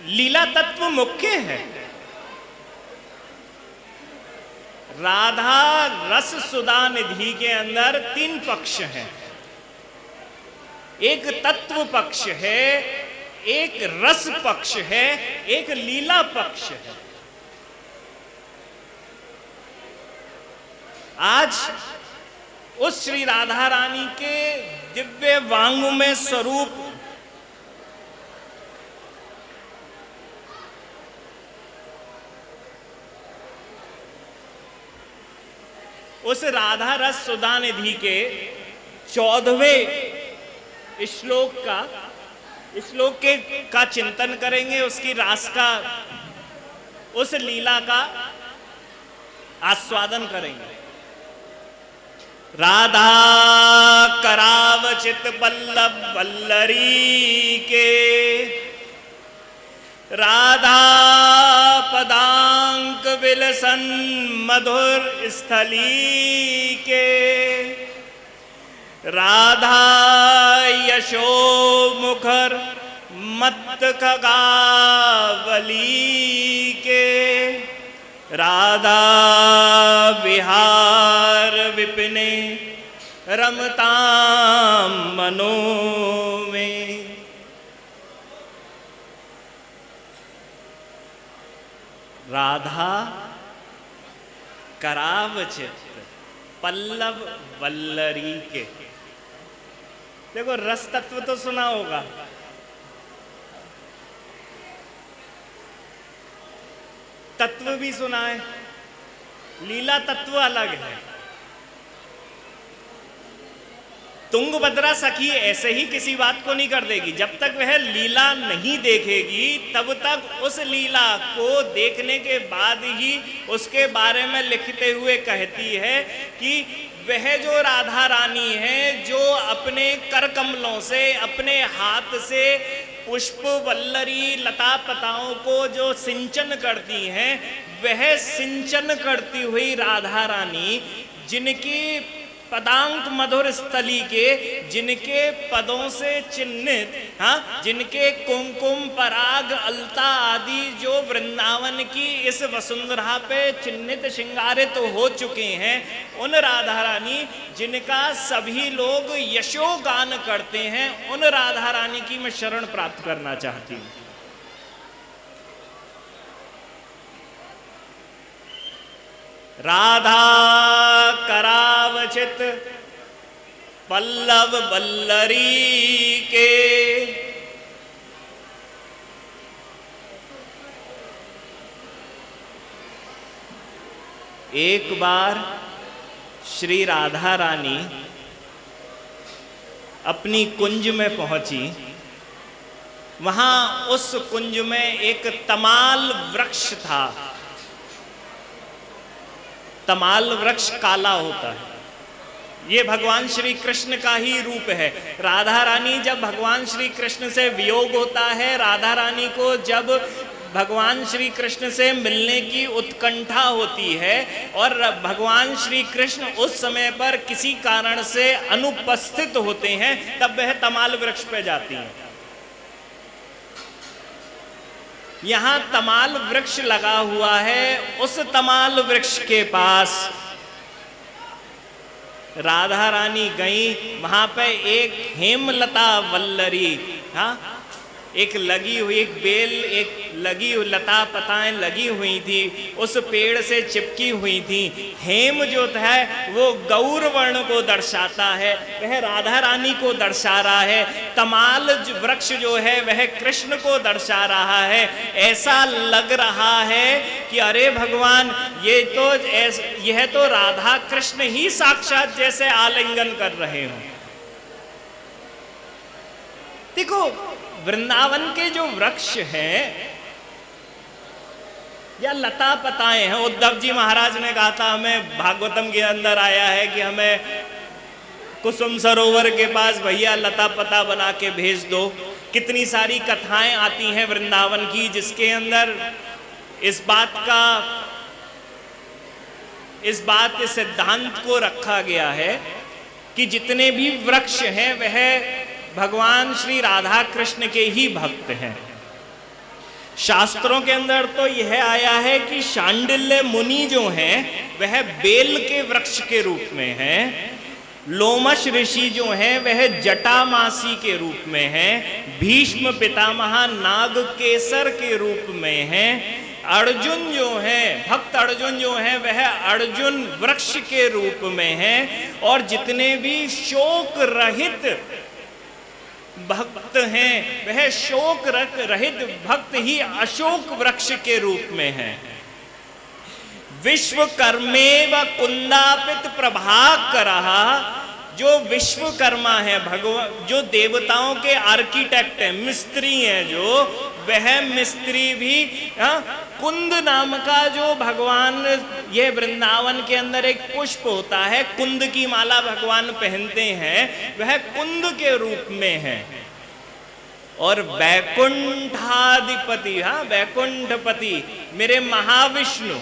लीला तत्व मुख्य है। राधा रस सुधा निधि के अंदर 3 पक्ष हैं। एक तत्व पक्ष है, एक रस पक्ष है, एक लीला पक्ष है। आज उस श्री राधा रानी के दिव्य वांगमय स्वरूप उस राधा रस सुधा निधि के 14वें श्लोक का चिंतन करेंगे, उसकी रास का, उस लीला का आस्वादन करेंगे। राधा करावचित पल्लव वल्लरी के, राधा पदांक विलसन मधुर स्थली के, राधा यशो मुखर मत खगावली के, राधा विहार विपिने रमताम मनो में। राधा करावचित पल्लव वल्लरी के। देखो, रस तत्व तो सुना होगा, तत्व भी सुना है, लीला तत्व अलग है। तुंगभद्रा सखी ऐसे ही किसी बात को नहीं कर देगी। जब तक वह लीला नहीं देखेगी तब तक उस लीला को देखने के बाद ही उसके बारे में लिखते हुए कहती है कि वह जो राधा रानी है, जो अपने कर कमलों से, अपने हाथ से पुष्प वल्लरी लता पताओं को जो सिंचन करती हैं, वह सिंचन करती हुई राधा रानी, जिनकी पदांक मधुर स्थली के, जिनके पदों से चिन्हित, जिनके कुमकुम पराग अलता आदि जो वृंदावन की इस वसुंधरा पे चिन्हित श्रृंगारित हो चुके हैं, उन राधा रानी जिनका सभी लोग यशोगान करते हैं, उन राधा रानी की मैं शरण प्राप्त करना चाहती हूँ। राधा करावचित पल्लव वल्लरी के, एक बार श्री राधा रानी अपनी कुंज में पहुंची। वहां उस कुंज में एक तमाल वृक्ष था। तमाल वृक्ष काला होता है, ये भगवान श्री कृष्ण का ही रूप है। राधा रानी जब भगवान श्री कृष्ण से वियोग होता है, राधा रानी को जब भगवान श्री कृष्ण से मिलने की उत्कंठा होती है और भगवान श्री कृष्ण उस समय पर किसी कारण से अनुपस्थित होते हैं, तब वह तमाल वृक्ष पे जाती हैं। यहां तमाल वृक्ष लगा हुआ है, उस तमाल वृक्ष के पास राधा रानी गई। वहां पे एक हेमलता वल्लरी, एक लगी हुई, एक बेल, एक लगी हुई लता पताएं लगी हुई थी, उस पेड़ से चिपकी हुई थी। हेम जो है वो गौर वर्ण को दर्शाता है, वह राधा रानी को दर्शा रहा है। तमाल वृक्ष जो है वह कृष्ण को दर्शा रहा है। ऐसा लग रहा है कि अरे भगवान, यह तो राधा कृष्ण ही साक्षात जैसे आलिंगन कर रहे हो। देखो, वृंदावन के जो वृक्ष हैं या लता पताएं हैं, उद्धव जी महाराज ने कहा था, हमें भागवतम के अंदर आया है कि हमें कुसुम सरोवर के पास भैया लता पता बना के भेज दो। कितनी सारी कथाएं आती हैं वृंदावन की, जिसके अंदर इस बात के सिद्धांत को रखा गया है कि जितने भी वृक्ष हैं वह भगवान श्री राधा कृष्ण के ही भक्त हैं। शास्त्रों के अंदर तो यह आया है कि शांडिल्य मुनि जो हैं वह बेल के वृक्ष के रूप में हैं, लोमश ऋषि जो हैं वह जटामासी के रूप में हैं, भीष्म पितामह नागकेसर के रूप में हैं, अर्जुन जो है भक्त अर्जुन जो है वह अर्जुन वृक्ष के रूप में है, और जितने भी शोक रहित भक्त हैं वह शोक रहित भक्त ही अशोक वृक्ष के रूप में है। विश्वकर्मेव कुंदापित प्रभाकरः, जो विश्वकर्मा है भगवान, जो देवताओं के आर्किटेक्ट है, मिस्त्री हैं जो, वह मिस्त्री भी कुंद नाम का जो भगवान, ये वृंदावन के अंदर एक पुष्प होता है, कुंद की माला भगवान पहनते हैं, वह कुंद के रूप में है। और वैकुंठाधिपति, वैकुंठपति मेरे महाविष्णु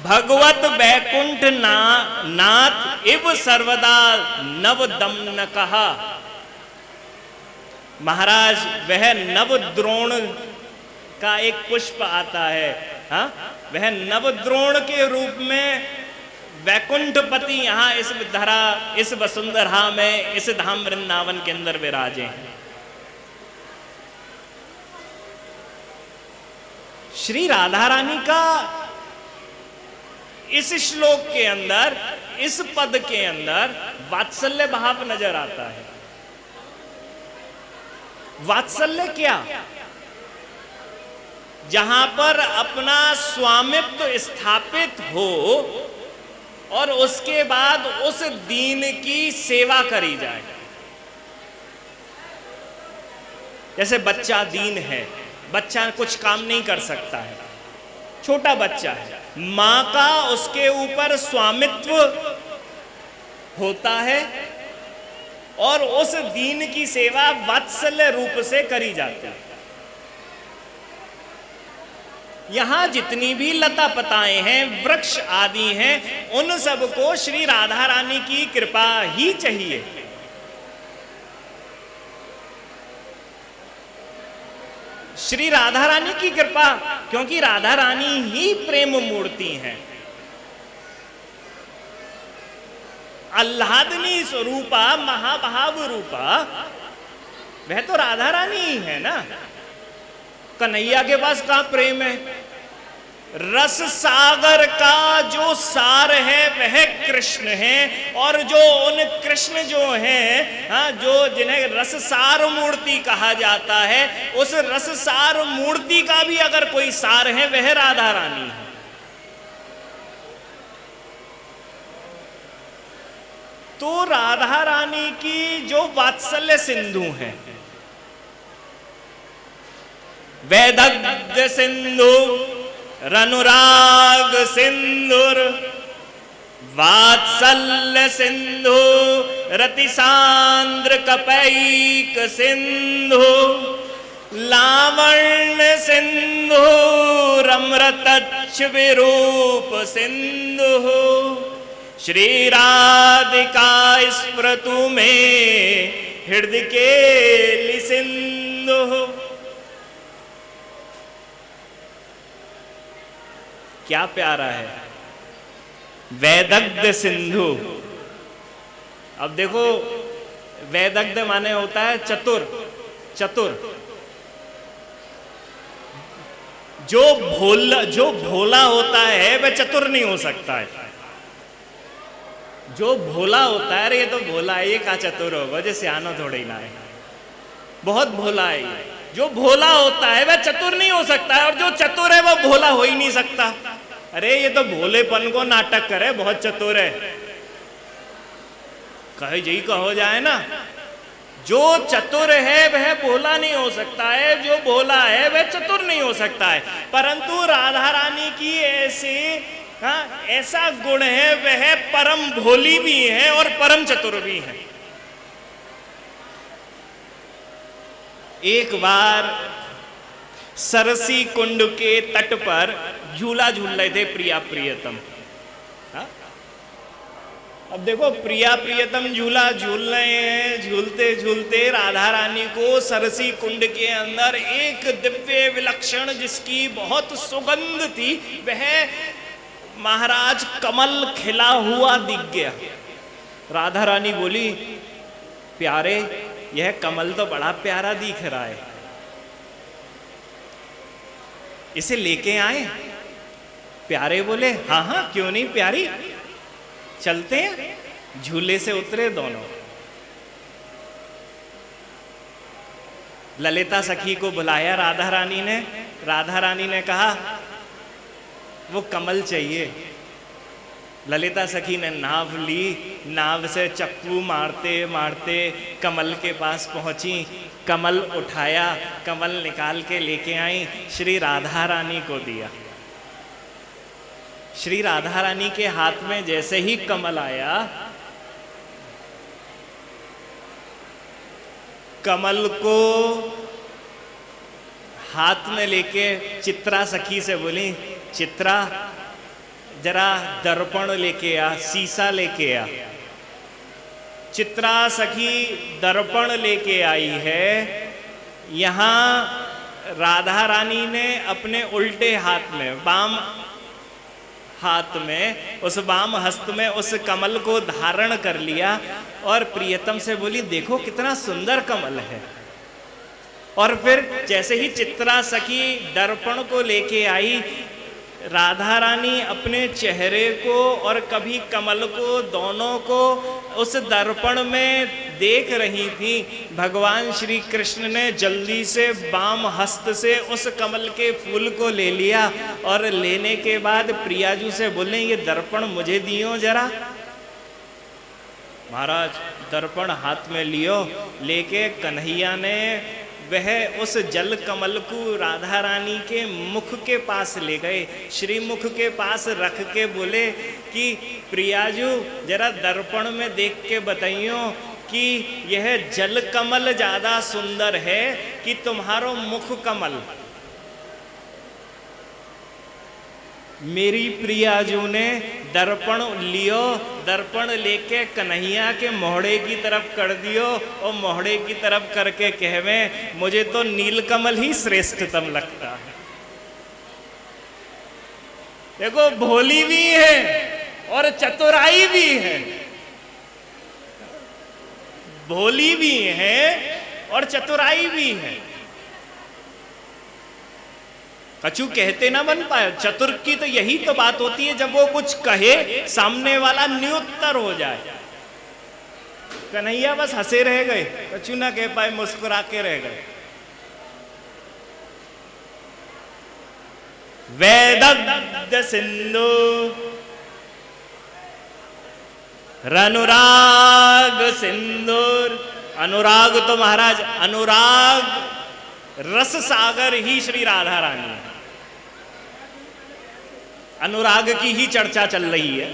भगवत वैकुंठ नाथ इव सर्वदा नवदमनकः, महाराज वह नवद्रोण का एक पुष्प आता है, वह नवद्रोण के रूप में वैकुंठपति यहाँ इस धरा, इस वसुंधरा में, इस धाम वृंदावन के अंदर विराजे हैं। श्री राधा रानी का इस श्लोक के अंदर, इस पद के अंदर वात्सल्य भाव नजर आता है। वात्सल्य क्या? जहां पर अपना स्वामित्व स्थापित हो और उसके बाद उस दीन की सेवा करी जाए। जैसे बच्चा दीन है, बच्चा कुछ काम नहीं कर सकता है, छोटा बच्चा है, मां का उसके ऊपर स्वामित्व होता है और उस दीन की सेवा वात्सल्य रूप से करी जाती है। यहां जितनी भी लता पताएं हैं, वृक्ष आदि हैं, उन सबको श्री राधा रानी की कृपा ही चाहिए। श्री राधा रानी की कृपा, क्योंकि राधा रानी ही प्रेम मूर्ति हैं। आह्लादनी स्वरूपा महाभाव रूपा, वह तो राधा रानी ही है ना। कन्हैया के पास कहां प्रेम है? रस सागर का जो सार है वह कृष्ण है, और जो उन कृष्ण जो हैं, जो जिन्हें रस सार मूर्ति कहा जाता है, उस रस सार मूर्ति का भी अगर कोई सार है वह राधा रानी है। तो राधा रानी की जो वात्सल्य सिंधु है, वैदग्ध सिंधु रनुराग सिंधुर वात्सल्य सिंधु रतिसांद्र कपैक सिंधु लावण्य सिंधु रम्रतच्छ विरूप सिंधु श्री राधिका स्मृतु में हृदय के सिंधु। क्या प्यारा है, वैदग्ध सिंधु। अब देखो, वैदग्ध माने होता है चतुर, चतुर। जो भोला होता है वह चतुर नहीं हो सकता है। जो भोला होता है, अरे ये तो भोला है, ये कहाँ चतुर होगा, जो सियानो थोड़े ही ना है, बहुत भोला है। जो भोला होता है वह चतुर नहीं हो सकता है, और जो चतुर है वह भोला हो ही नहीं सकता। अरे ये तो भोलेपन को नाटक करे, बहुत चतुर है, कहे जी का हो जाए ना। जो चतुर है वह भोला नहीं हो सकता है, जो भोला है वह चतुर नहीं हो सकता है। परंतु राधा रानी की ऐसा गुण है, वह परम भोली भी है और परम चतुर भी है। एक बार सरसी कुंड के तट पर झूला झूल रहे थे प्रिया प्रियतम, अब देखो, प्रिया प्रियतम झूला झूल रहे हैं। झूलते झूलते राधा रानी को सरसी कुंड के अंदर एक दिव्य विलक्षण, जिसकी बहुत सुगंध थी, वह महाराज कमल खिला हुआ दिख गया। राधा रानी बोली, प्यारे, यह कमल तो बड़ा प्यारा दिख रहा है, इसे लेके आए? प्यारे बोले, हाँ हाँ क्यों नहीं प्यारी, चलते हैं। झूले से उतरे दोनों। ललिता सखी को बुलाया राधा रानी ने। राधा रानी ने कहा, वो कमल चाहिए। ललिता सखी ने नाव ली, नाव से चक्कू मारते मारते कमल के पास पहुंची, कमल उठाया, कमल निकाल के लेके आई, श्री राधा रानी को दिया। श्री राधा रानी के हाथ में जैसे ही कमल आया, कमल को हाथ में लेके चित्रा सखी से बोली, चित्रा जरा दर्पण लेके आ, शीशा लेके आ। चित्रा सखी दर्पण लेके आई है। यहां राधा रानी ने अपने उल्टे हाथ में, बाम हाथ में, उस वाम हस्त में उस कमल को धारण कर लिया और प्रियतम से बोली, देखो कितना सुंदर कमल है। और फिर जैसे ही चित्रा सखी दर्पण को लेके आई, राधा रानी अपने चेहरे को और कभी कमल को, दोनों को उस दर्पण में देख रही थी। भगवान श्री कृष्ण ने जल्दी से वाम हस्त से उस कमल के फूल को ले लिया और लेने के बाद प्रियाजू से बोले, ये दर्पण मुझे दियो जरा। महाराज दर्पण हाथ में लियो, लेके कन्हैया ने वह उस जल कमल को राधा रानी के मुख के पास ले गए। श्री मुख के पास रख के बोले कि प्रियाजू जरा दर्पण में देख के बताइयो कि यह जल कमल ज्यादा सुंदर है कि तुम्हारो मुख कमल। मेरी प्रियाजू ने दर्पण लियो, दर्पण लेके कन्हैया के मोहड़े की तरफ कर दियो और मोहड़े की तरफ करके कहवे, मुझे तो नीलकमल ही श्रेष्ठतम लगता है। देखो, भोली भी है और चतुराई भी है। भोली भी है और चतुराई भी है। कछु कहते ना बन पाए। चतुर की तो यही तो बात होती है, जब वो कुछ कहे सामने वाला निरुत्तर हो जाए। कन्हैया बस हंसे रह गए, कछु ना कह पाए, मुस्कुरा के रह गए। वेदग्ध सिंधु रनुराग सिंदूर। अनुराग तो महाराज, अनुराग रस सागर ही श्री राधा रानी है। अनुराग की ही चर्चा चल रही है।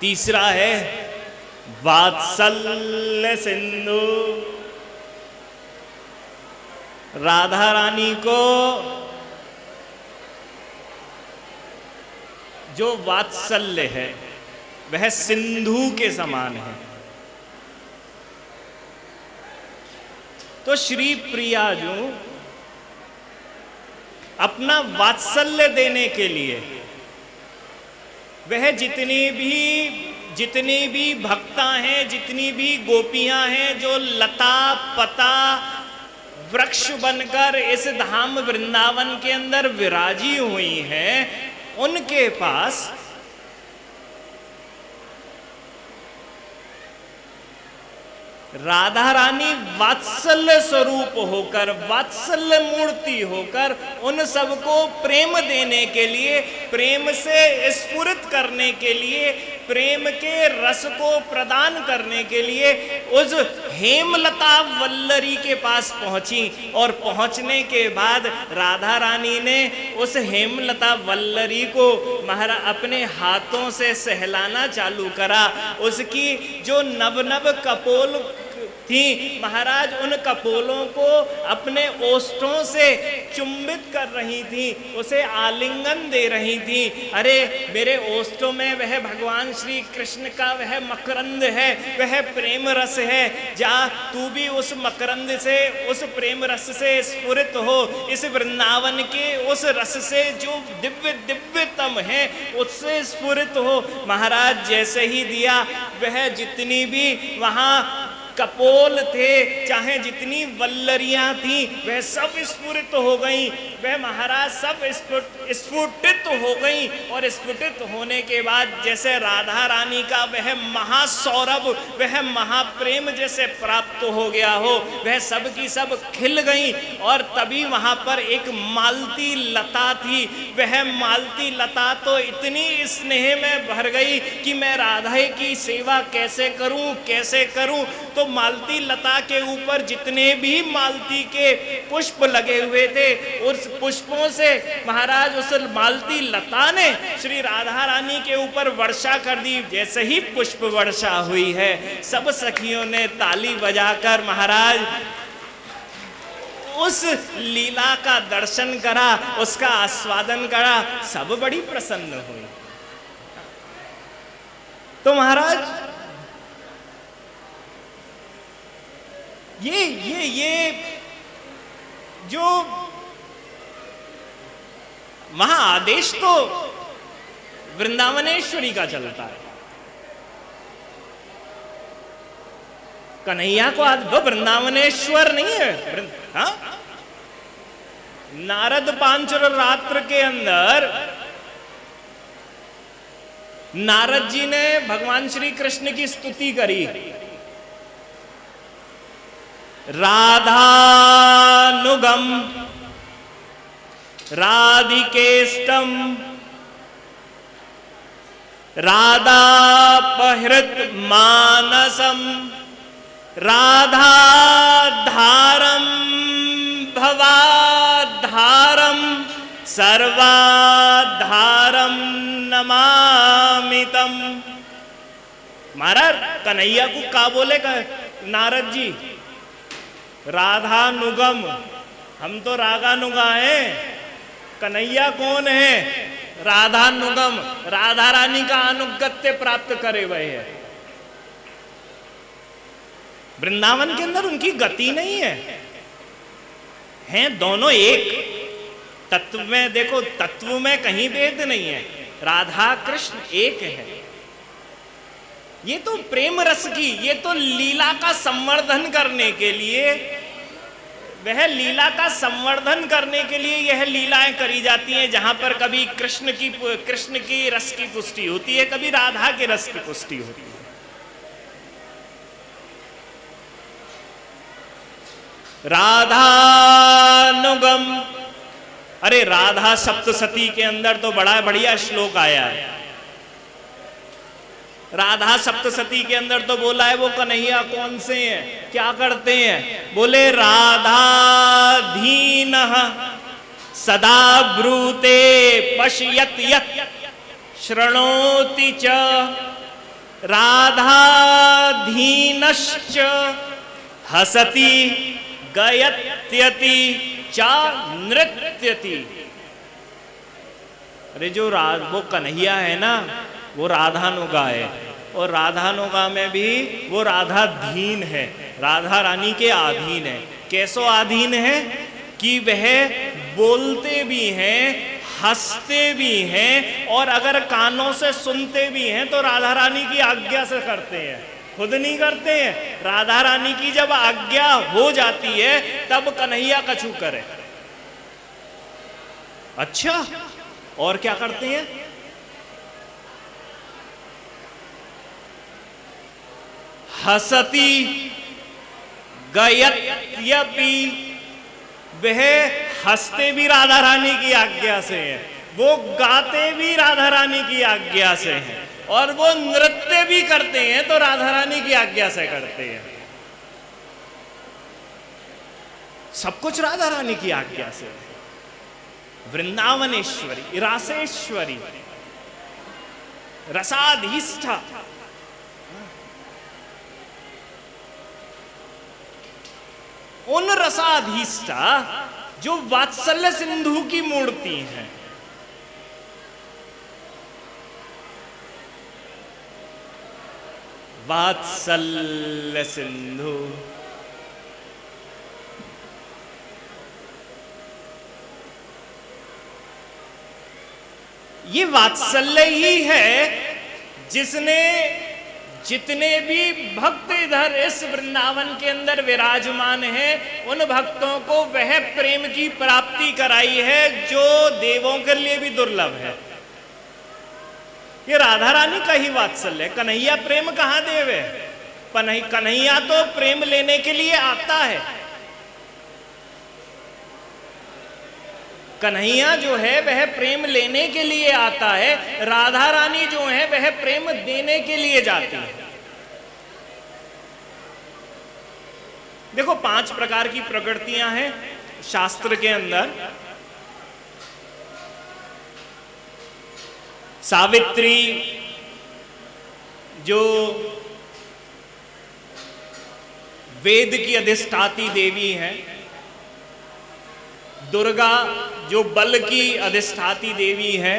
तीसरा है वात्सल्य सिंधु। राधा रानी को जो वात्सल्य है वह सिंधु के समान है। तो श्री प्रिया जो अपना वात्सल्य देने के लिए वह जितनी भी भक्ता हैं, जितनी भी गोपियां हैं जो लता पता वृक्ष बनकर इस धाम वृंदावन के अंदर विराजी हुई हैं, उनके पास राधा रानी वात्सल्य स्वरूप होकर, वात्सल्य मूर्ति होकर उन सबको प्रेम देने के लिए, प्रेम से स्फुरित करने के लिए, प्रेम के रस को प्रदान करने के लिए उस हेमलता वल्लरी के पास पहुंची। और पहुंचने के बाद राधा रानी ने उस हेमलता वल्लरी को महाराज अपने हाथों से सहलाना चालू करा। उसकी जो नव नव थी, महाराज उन कपोलों को अपने ओष्ठों से चुंबित कर रही थी, उसे आलिंगन दे रही थी। अरे मेरे ओष्ठों में वह भगवान श्री कृष्ण का वह मकरंद है, वह प्रेम रस है, जा तू भी उस मकरंद से, उस प्रेम रस से स्फुरित हो, इस वृंदावन के उस रस से जो दिव्य दिव्यतम है उससे स्फुरित हो। महाराज जैसे ही दिया, वह जितनी भी वहाँ कपोल थे, चाहे जितनी वल्लरियां थी, वह सब स्फुरित हो गई, वह महाराज सब स्फुटित हो गई। और स्फुटित होने के बाद जैसे राधा रानी का वह महासौरभ, वह महाप्रेम जैसे प्राप्त हो गया हो, वह सब की सब खिल गई। और तभी वहाँ पर एक मालती लता थी, वह मालती लता तो इतनी स्नेह में भर गई कि मैं राधा की सेवा कैसे करूं, कैसे करूं। तो मालती लता के ऊपर जितने भी मालती के पुष्प लगे हुए थे, उस पुष्पों से महाराज उस मालती लता ने श्री राधा रानी के ऊपर वर्षा कर दी। जैसे ही पुष्प वर्षा हुई है, सब सखियों ने ताली बजाकर महाराज उस लीला का दर्शन करा, उसका आस्वादन करा, सब बड़ी प्रसन्न हुई। तो महाराज ये जो महाआदेश तो वृंदावनेश्वरी का चलता है। कन्हैया को आज वो वृंदावनेश्वर नहीं है। हाँ? नारद पांचुर रात्र के अंदर नारद जी ने भगवान श्री कृष्ण की स्तुति करी। राधानुगम राधिकेष्टम राधापहृत मानसम राधाधारम भवाधारम सर्वाधारम नमामितम। महाराज कन्हैया को का बोले का नारद जी? राधानुगम, हम तो रागानुगा हैं, कन्हैया कौन है? राधानुगम, राधा रानी का अनुगत्य प्राप्त करे हुए है। वृंदावन के अंदर उनकी गति नहीं है, हैं दोनों एक तत्व में। देखो तत्व में कहीं भेद नहीं है, राधा कृष्ण एक है। ये तो प्रेम रस की, ये तो लीला का संवर्धन करने के लिए, वह लीला का संवर्धन करने के लिए यह लीलाएं करी जाती हैं, जहां पर कभी कृष्ण की रस की पुष्टि होती है, कभी राधा के रस की पुष्टि होती है। राधानुगम, अरे राधा सप्तशती के अंदर तो बड़ा बढ़िया श्लोक आया है। राधा सप्तशती के अंदर तो बोला है वो कन्हैया कौन से हैं, क्या करते हैं? बोले राधाधीनः सदा ब्रूते पश्यत यत् शृणोति च राधाधीनश्च हसति गयत्यति च नृत्यति। अरे जो वो कन्हैया है ना, वो राधानुगा है, और राधानुगा में भी वो राधाधीन है, राधा रानी के अधीन है। कैसो अधीन है कि वह बोलते भी हैं, हंसते भी हैं, और अगर कानों से सुनते भी हैं तो राधा रानी की आज्ञा से करते हैं, खुद नहीं करते हैं। राधा रानी की जब आज्ञा हो जाती है तब कन्हैया कछु करे। अच्छा, और क्या करते हैं? हसती गयत्यपि, वह हंसते भी राधा रानी की आज्ञा से हैं, वो गाते भी राधा रानी की आज्ञा से हैं, और वो नृत्य भी करते हैं तो राधा रानी की आज्ञा से करते हैं। सब कुछ राधा रानी की आज्ञा से। वृंदावनेश्वरी, रासेश्वरी, रसाधीष्ठा। उन रसाधीष्टा जो वात्सल्य सिंधु की मूर्ति है। वात्सल्य सिंधु, ये वात्सल्य ही है जिसने जितने भी भक्त इधर इस वृंदावन के अंदर विराजमान हैं, उन भक्तों को वह प्रेम की प्राप्ति कराई है जो देवों के लिए भी दुर्लभ है। ये राधा रानी का ही वात्सल्य है। कन्हैया प्रेम कहाँ देव है? कन्हैया तो प्रेम लेने के लिए आता है। कन्हैया जो है वह प्रेम लेने के लिए आता है, राधा रानी जो है वह प्रेम देने के लिए जाती है। देखो 5 प्रकार की प्रकृतियां हैं शास्त्र के अंदर। सावित्री जो वेद की अधिष्ठाती देवी है, दुर्गा जो बल की अधिष्ठाती देवी है,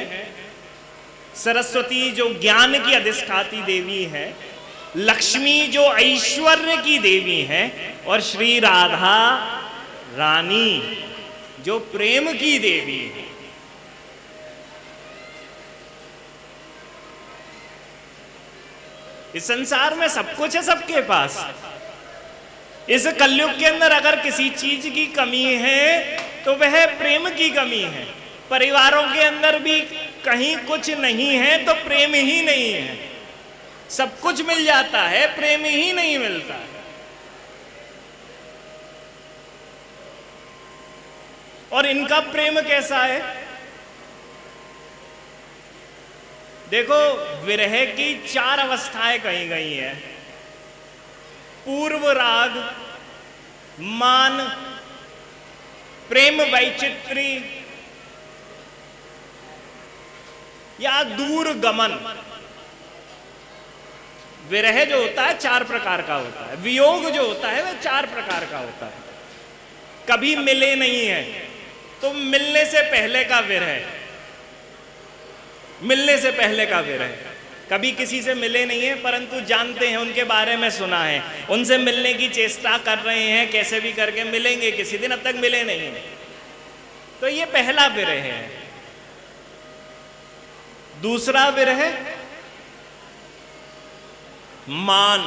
सरस्वती जो ज्ञान की अधिष्ठाती देवी है, लक्ष्मी जो ऐश्वर्य की देवी है, और श्री राधा रानी जो प्रेम की देवी है। इस संसार में सब कुछ है सबके पास। इस कलयुग के अंदर अगर किसी चीज की कमी है तो वह प्रेम की कमी है। परिवारों के अंदर भी कहीं कुछ नहीं है तो प्रेम ही नहीं है। सब कुछ मिल जाता है, प्रेम ही नहीं मिलता है। और इनका प्रेम कैसा है? देखो, विरह की 4 अवस्थाएं कही गई हैं। पूर्व राग, मान, प्रेम वैचित्री या दूर गमन। विरह जो होता है 4 प्रकार का होता है। वियोग जो होता है वह 4 प्रकार का होता है। कभी मिले नहीं है तो मिलने से पहले का विरह, मिलने से पहले का विरह। कभी किसी से मिले नहीं है परंतु जानते हैं, उनके बारे में सुना है, उनसे मिलने की चेष्टा कर रहे हैं, कैसे भी करके मिलेंगे किसी दिन, अब तक मिले नहीं है, तो ये पहला विरह है। दूसरा विरह मान,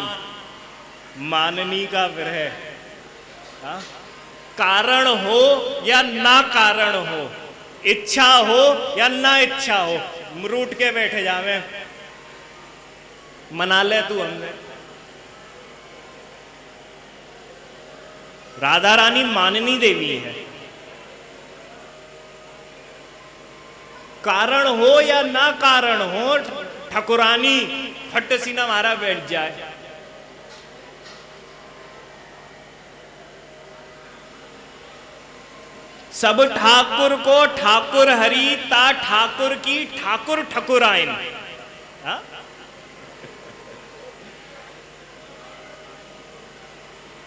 माननी का विरह। हाँ? कारण हो या ना कारण हो, इच्छा हो या ना इच्छा हो, रूठ के बैठे जावे, मना ले तू हमने। राधा रानी माननी देवी है। कारण हो या ना कारण हो, ठकुरानी फट सीना मारा बैठ जाए। सब ठाकुर को ठाकुर हरि ता ठाकुर की ठाकुर ठकुराइन। हाँ?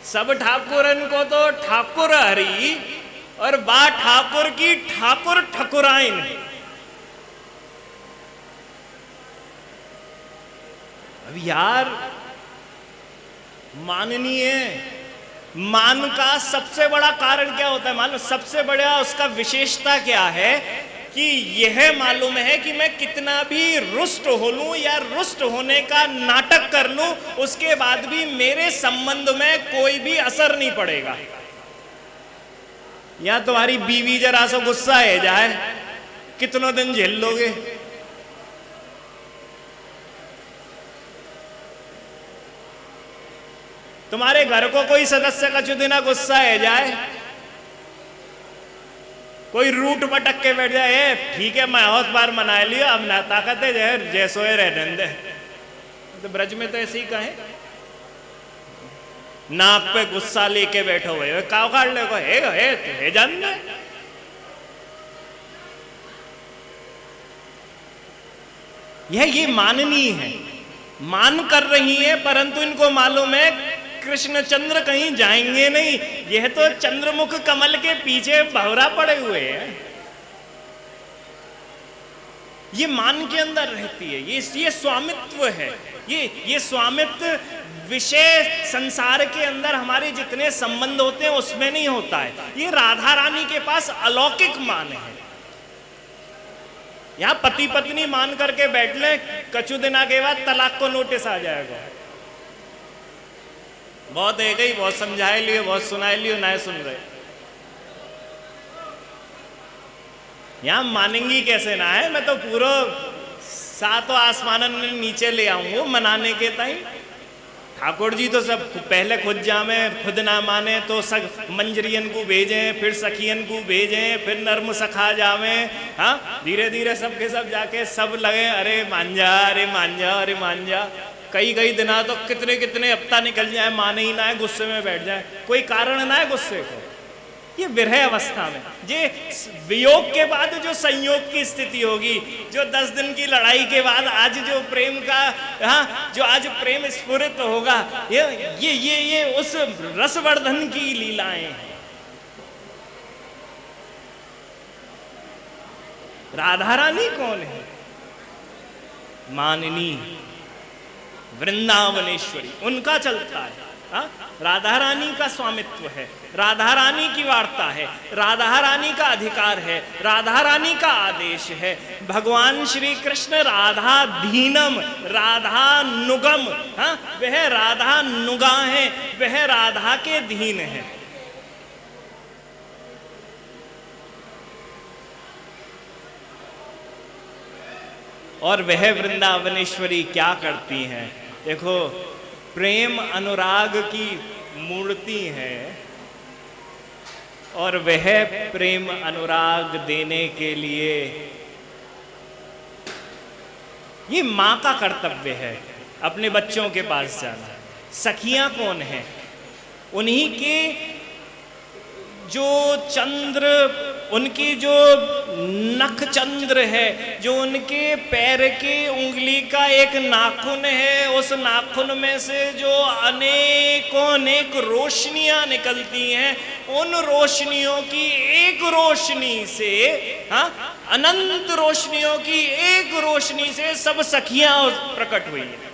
सब ठाकुरन को तो ठाकुर हरि और बा ठाकुर की ठाकुर ठकुराइन। अब यार माननीय, मान का सबसे बड़ा कारण क्या होता है मालूम? सबसे बड़ा उसका विशेषता क्या है कि यह मालूम है कि मैं कितना भी रुष्ट हो लूं या रुष्ट होने का नाटक कर लूं, उसके बाद भी मेरे संबंध में कोई भी असर नहीं पड़ेगा। या तुम्हारी बीवी जरा सा गुस्सा है जाए, कितनों दिन झेल लोगे? तुम्हारे घर को कोई सदस्य का चुदिना गुस्सा है जाए, कोई रूट पटक के बैठ जाए, ठीक है मैं बहुत बार मना लिया, अब ना ताकत है जैसो है रहने दे। तो ब्रज में तो ऐसे ही कहे, नाक पे गुस्सा लेके बैठो हुए काव काट ले को है जान दे। ये माननीय है, मान कर रही है, परंतु इनको मालूम है कृष्ण चंद्र कहीं जाएंगे नहीं, यह तो चंद्रमुख कमल के पीछे भंवरा पड़े हुए हैं। ये मान के अंदर रहती है, ये स्वामित्व है। ये स्वामित्व विषय संसार के अंदर हमारे जितने संबंध होते हैं उसमें नहीं होता है। ये राधा रानी के पास अलौकिक मान है। यहां पति पत्नी मान करके बैठ ले, कछु दिना के बाद तलाक को नोटिस आ जाएगा। बहुत है गई, बहुत समझाए लियो, बहुत सुनाए लियो, ना सुन रहे। यहां मानेंगी कैसे ना है। मैं तो पूरा सातों आसमानन में नीचे ले आऊंगा मनाने के टाइम। ठाकुर जी तो सब पहले खुद जामे, खुद ना माने तो सब मंजरियन को भेजें, फिर सखियन को भेजें, फिर नर्म सखा जावे। हाँ, धीरे धीरे सबके सब जाके सब लगे अरे मान जा, अरे मान जा, अरे मान जा। कई दिना तो कितने कितने हफ्ता निकल जाए, माने ही ना है, गुस्से में बैठ जाए, कोई कारण ना है गुस्से को। ये विरह अवस्था में, ये वियोग के बाद जो संयोग की स्थिति होगी, जो 10 दिन की लड़ाई के बाद आज जो प्रेम का, हाँ, जो आज प्रेम स्फुरित होगा, ये उस रसवर्धन की लीलाएं हैं। राधा रानी कौन है? माननी वृंदावनेश्वरी, उनका चलता है। राधा रानी का स्वामित्व है, राधा रानी की वार्ता है, राधा रानी का अधिकार है, राधा रानी का आदेश है। भगवान श्री कृष्ण राधा धीनम, राधा नुगम, वह राधा नुगा है, वह राधा के धीन है। और वह वृंदावनेश्वरी क्या करती हैं? देखो, प्रेम अनुराग की मूर्ति है और वह प्रेम अनुराग देने के लिए ये मां का कर्तव्य है अपने बच्चों के पास जाना। सखियां कौन है? उन्हीं के जो चंद्र, उनकी जो नख चंद्र है, जो उनके पैर की उंगली का एक नाखून है, उस नाखून में से जो अनेक रोशनियां निकलती हैं, उन रोशनियों की एक रोशनी से, अनंत रोशनियों की एक रोशनी से सब सखियां प्रकट हुई है।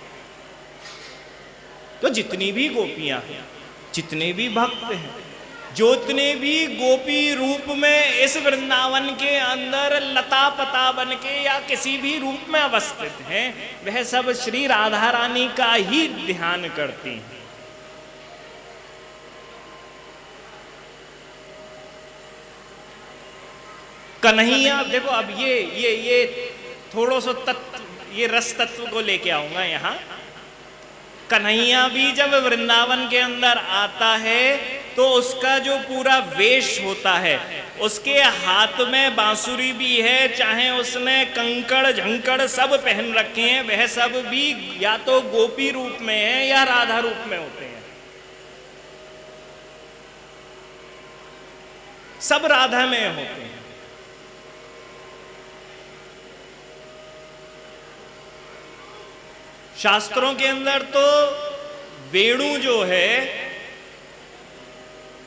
तो जितनी भी गोपियां हैं, जितने भी भक्त हैं, जितने भी गोपी रूप में इस वृंदावन के अंदर लता पता बन के या किसी भी रूप में अवस्थित हैं, वह सब श्री राधा रानी का ही ध्यान करती हैं। कन्हैया, देखो अब ये थोड़ा सा तत्व, ये रस तत्व को लेके आऊंगा यहाँ। कन्हैया भी जब वृंदावन के अंदर आता है तो उसका जो पूरा वेश होता है, उसके हाथ में बांसुरी भी है, चाहे उसने कंकड़ झंकड़ सब पहन रखे हैं, वह सब भी या तो गोपी रूप में है या राधा रूप में होते हैं। सब राधा में होते हैं। शास्त्रों के अंदर तो वेणु जो है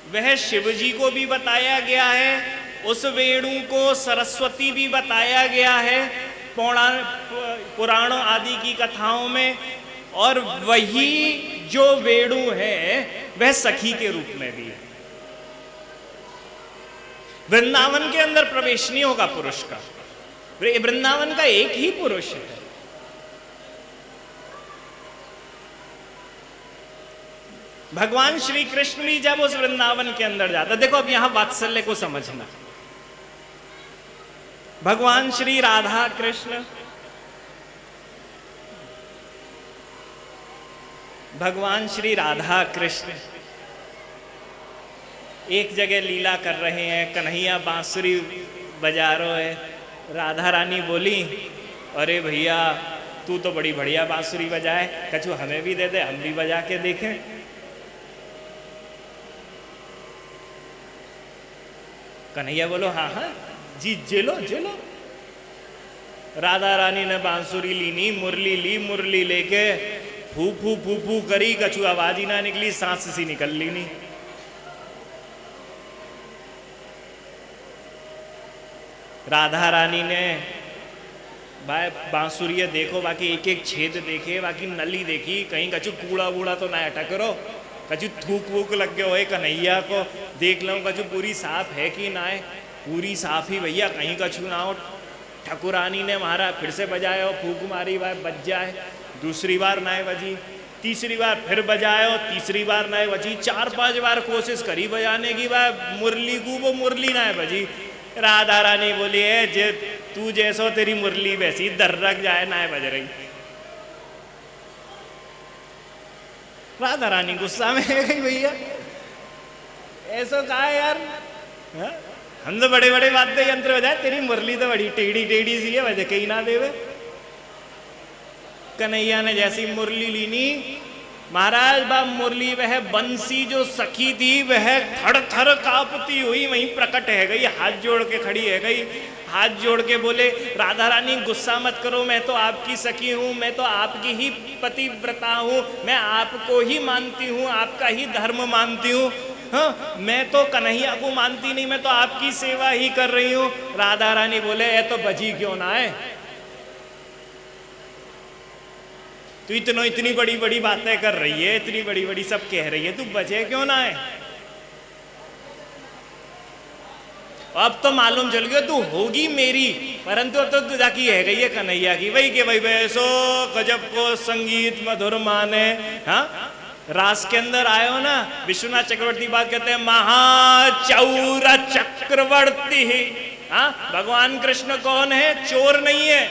वह शिव जी को भी बताया गया है, उस वेणु को सरस्वती भी बताया गया है पुराणों आदि की कथाओं में। और वही जो वेणु है वह सखी के रूप में भी है। वृंदावन के अंदर प्रवेश नहीं होगा पुरुष का, वृंदावन का एक ही पुरुष है। भगवान श्री कृष्ण भी जब उस वृंदावन के अंदर जाता, देखो अब यहां वात्सल्य को समझना। भगवान श्री राधा कृष्ण, भगवान श्री राधा कृष्ण एक जगह लीला कर रहे हैं, कन्हैया बांसुरी बजा रहे है। राधा रानी बोली, अरे भैया तू तो बड़ी बढ़िया बांसुरी बजाए, कछु हमें भी दे दे, हम भी बजा के देखें। कन्हैया बोलो हाँ हाँ जी, जेलो जेलो। राधा रानी ने बांसुरी लीनी, मुरली ली, मुरली लेके फू फू फू फू करी, कछु आवाज ही ना निकली, सांस सी निकल ली नहीं। राधा रानी ने भाई बांसुरी देखो, बाकी एक एक छेद देखे, बाकी नली देखी, कहीं कछु कूड़ा वूड़ा तो ना अटक रो, कछु थूक वूक लग गए हो कन्हैया को, देख लो कछु पूरी साफ है कि ना है, पूरी साफ ही भैया, कहीं कछु ना हो। ठाकुरानी ने मारा, फिर से बजाया हो, फूक मारी, भाई बज जाए, दूसरी बार ना बजी, तीसरी बार फिर बजाए हो, तीसरी बार ना बजी, 4-5 बार कोशिश करी बजाने की, भाई मुरली को वो मुरली ना बजी। राधा रानी बोली है जे तू जैसो तेरी मुरली वैसी दर्रक जाए ना बज रही। राधा रानी गुस्सा में है गई, भैया ऐसा कहा है यार, हम तो बड़े बड़े वाद्य यंत्र बजाए, तेरी मुरली तो बड़ी टेढ़ी टेढ़ी सी है, वजह कहीं ना देवे। कन्हैया ने जैसी मुरली लीनी, महाराज बा मुरली वह बंसी जो सखी थी वह थर थर कांपती हुई वहीं प्रकट है गई, हाथ जोड़ के खड़ी है गई, हाथ जोड़ के बोले राधा रानी गुस्सा मत करो, मैं तो आपकी सखी हूँ, मैं तो आपकी ही पतिव्रता हूँ, मैं आपको ही मानती हूँ, आपका ही धर्म मानती हूँ। हाँ, मैं तो कन्हैया को मानती नहीं, मैं तो आपकी सेवा ही कर रही हूँ। राधा रानी बोले ये तो बजी क्यों ना है, तू इतनी बड़ी बड़ी बातें कर रही है, इतनी बड़ी बड़ी सब कह रही है, तू बचे क्यों ना है। अब तो मालूम चल गया तू होगी मेरी, परंतु अब तो तुझा की है गई है कन्हैया की, वही के भाई बैसो गजब को संगीत मधुर माने। हाँ, रास के अंदर आए हो ना, विश्वनाथ चक्रवर्ती बात कहते हैं महाचौर चक्रवर्ती। हाँ, भगवान कृष्ण कौन है, चोर नहीं है,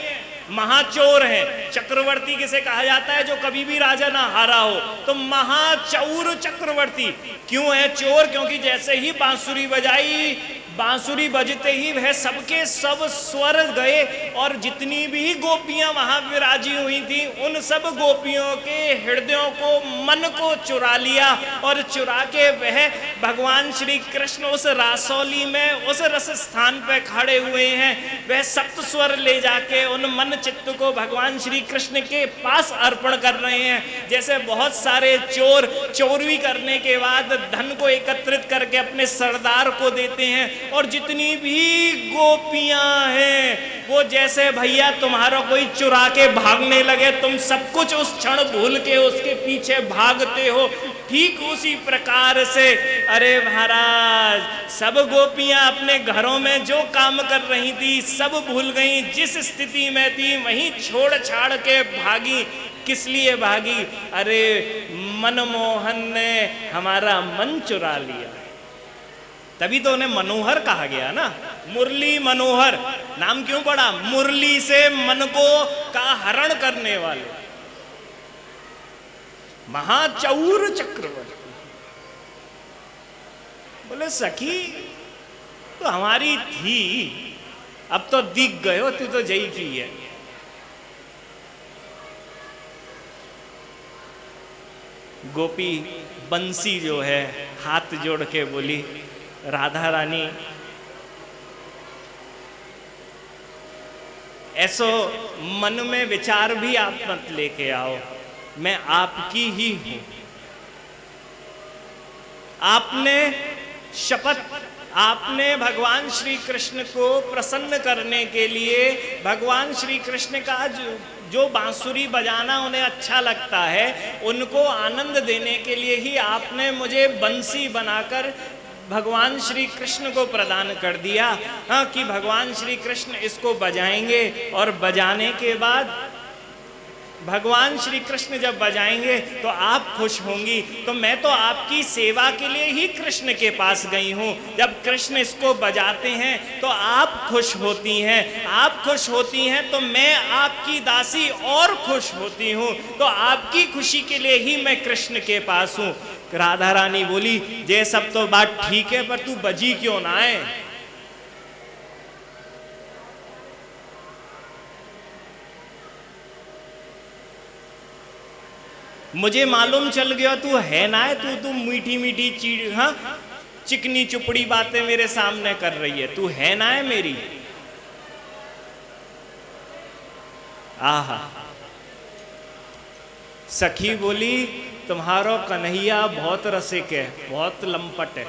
महाचोर है। चक्रवर्ती किसे कहा जाता है, जो कभी भी राजा ना हारा हो, तो महाचौर चक्रवर्ती क्यों है चोर, क्योंकि जैसे ही बांसुरी बजाई, बांसुरी बजते ही वह सबके सब स्वर गए, और जितनी भी गोपियां वहां विराजी हुई थी उन सब गोपियों के हृदयों को, मन को चुरा लिया, और चुरा के वह भगवान श्री कृष्ण उस रासौली में उस रस स्थान पे खड़े हुए हैं। वह सप्त स्वर ले जाके उन मन चित्त को भगवान श्री कृष्ण के पास अर्पण कर रहे हैं। जैसे बहुत सारे चोर चोरी करने के बाद धन को एकत्रित करके अपने सरदार को देते हैं, और जितनी भी गोपियां हैं वो जैसे भैया तुम्हारा कोई चुरा के भागने लगे, तुम सब कुछ उस क्षण भूल के उसके पीछे भागते हो, ठीक उसी प्रकार से अरे महाराज सब गोपियां अपने घरों में जो काम कर रही थी सब भूल गई, जिस स्थिति में थी वहीं छोड़ छाड़ के भागी। किस लिए भागी, अरे मनमोहन ने हमारा मन चुरा लिया, तभी तो उन्हें मनोहर कहा गया ना, मुरली मनोहर नाम क्यों पड़ा, मुरली से मन को का हरण करने वाले महाचौर चक्रवर्ती। बोले सखी तो हमारी थी, अब तो दिख गए हो, तू तो जई की है। गोपी बंसी जो है हाथ जोड़ के बोली राधा रानी ऐसो मन में विचार भी आप मत लेके आओ, मैं आपकी ही हूं। आपने शपथ, आपने भगवान श्री कृष्ण को प्रसन्न करने के लिए, भगवान श्री कृष्ण का जो बांसुरी बजाना उन्हें अच्छा लगता है, उनको आनंद देने के लिए ही आपने मुझे बंसी बनाकर भगवान श्री कृष्ण को प्रदान कर दिया। हाँ, कि भगवान श्री कृष्ण इसको बजाएंगे, और बजाने के बाद भगवान श्री कृष्ण जब बजाएंगे तो आप खुश होंगी। तो मैं तो आपकी सेवा के लिए ही कृष्ण के पास गई हूँ। जब कृष्ण इसको बजाते हैं तो आप खुश होती हैं, आप खुश होती हैं तो मैं आपकी दासी और खुश होती हूँ। तो आपकी खुशी के लिए ही मैं कृष्ण के पास हूँ। राधा रानी बोली ये सब तो बात ठीक है, पर तू बजी क्यों ना है। मुझे मालूम चल गया तू है ना है, तू मीठी मीठी चीड़, हाँ चिकनी चुपड़ी बातें मेरे सामने कर रही है, तू है ना है मेरी। आहा, सखी बोली तुम्हारो कन्हैया बहुत रसिक है, बहुत लंपट है।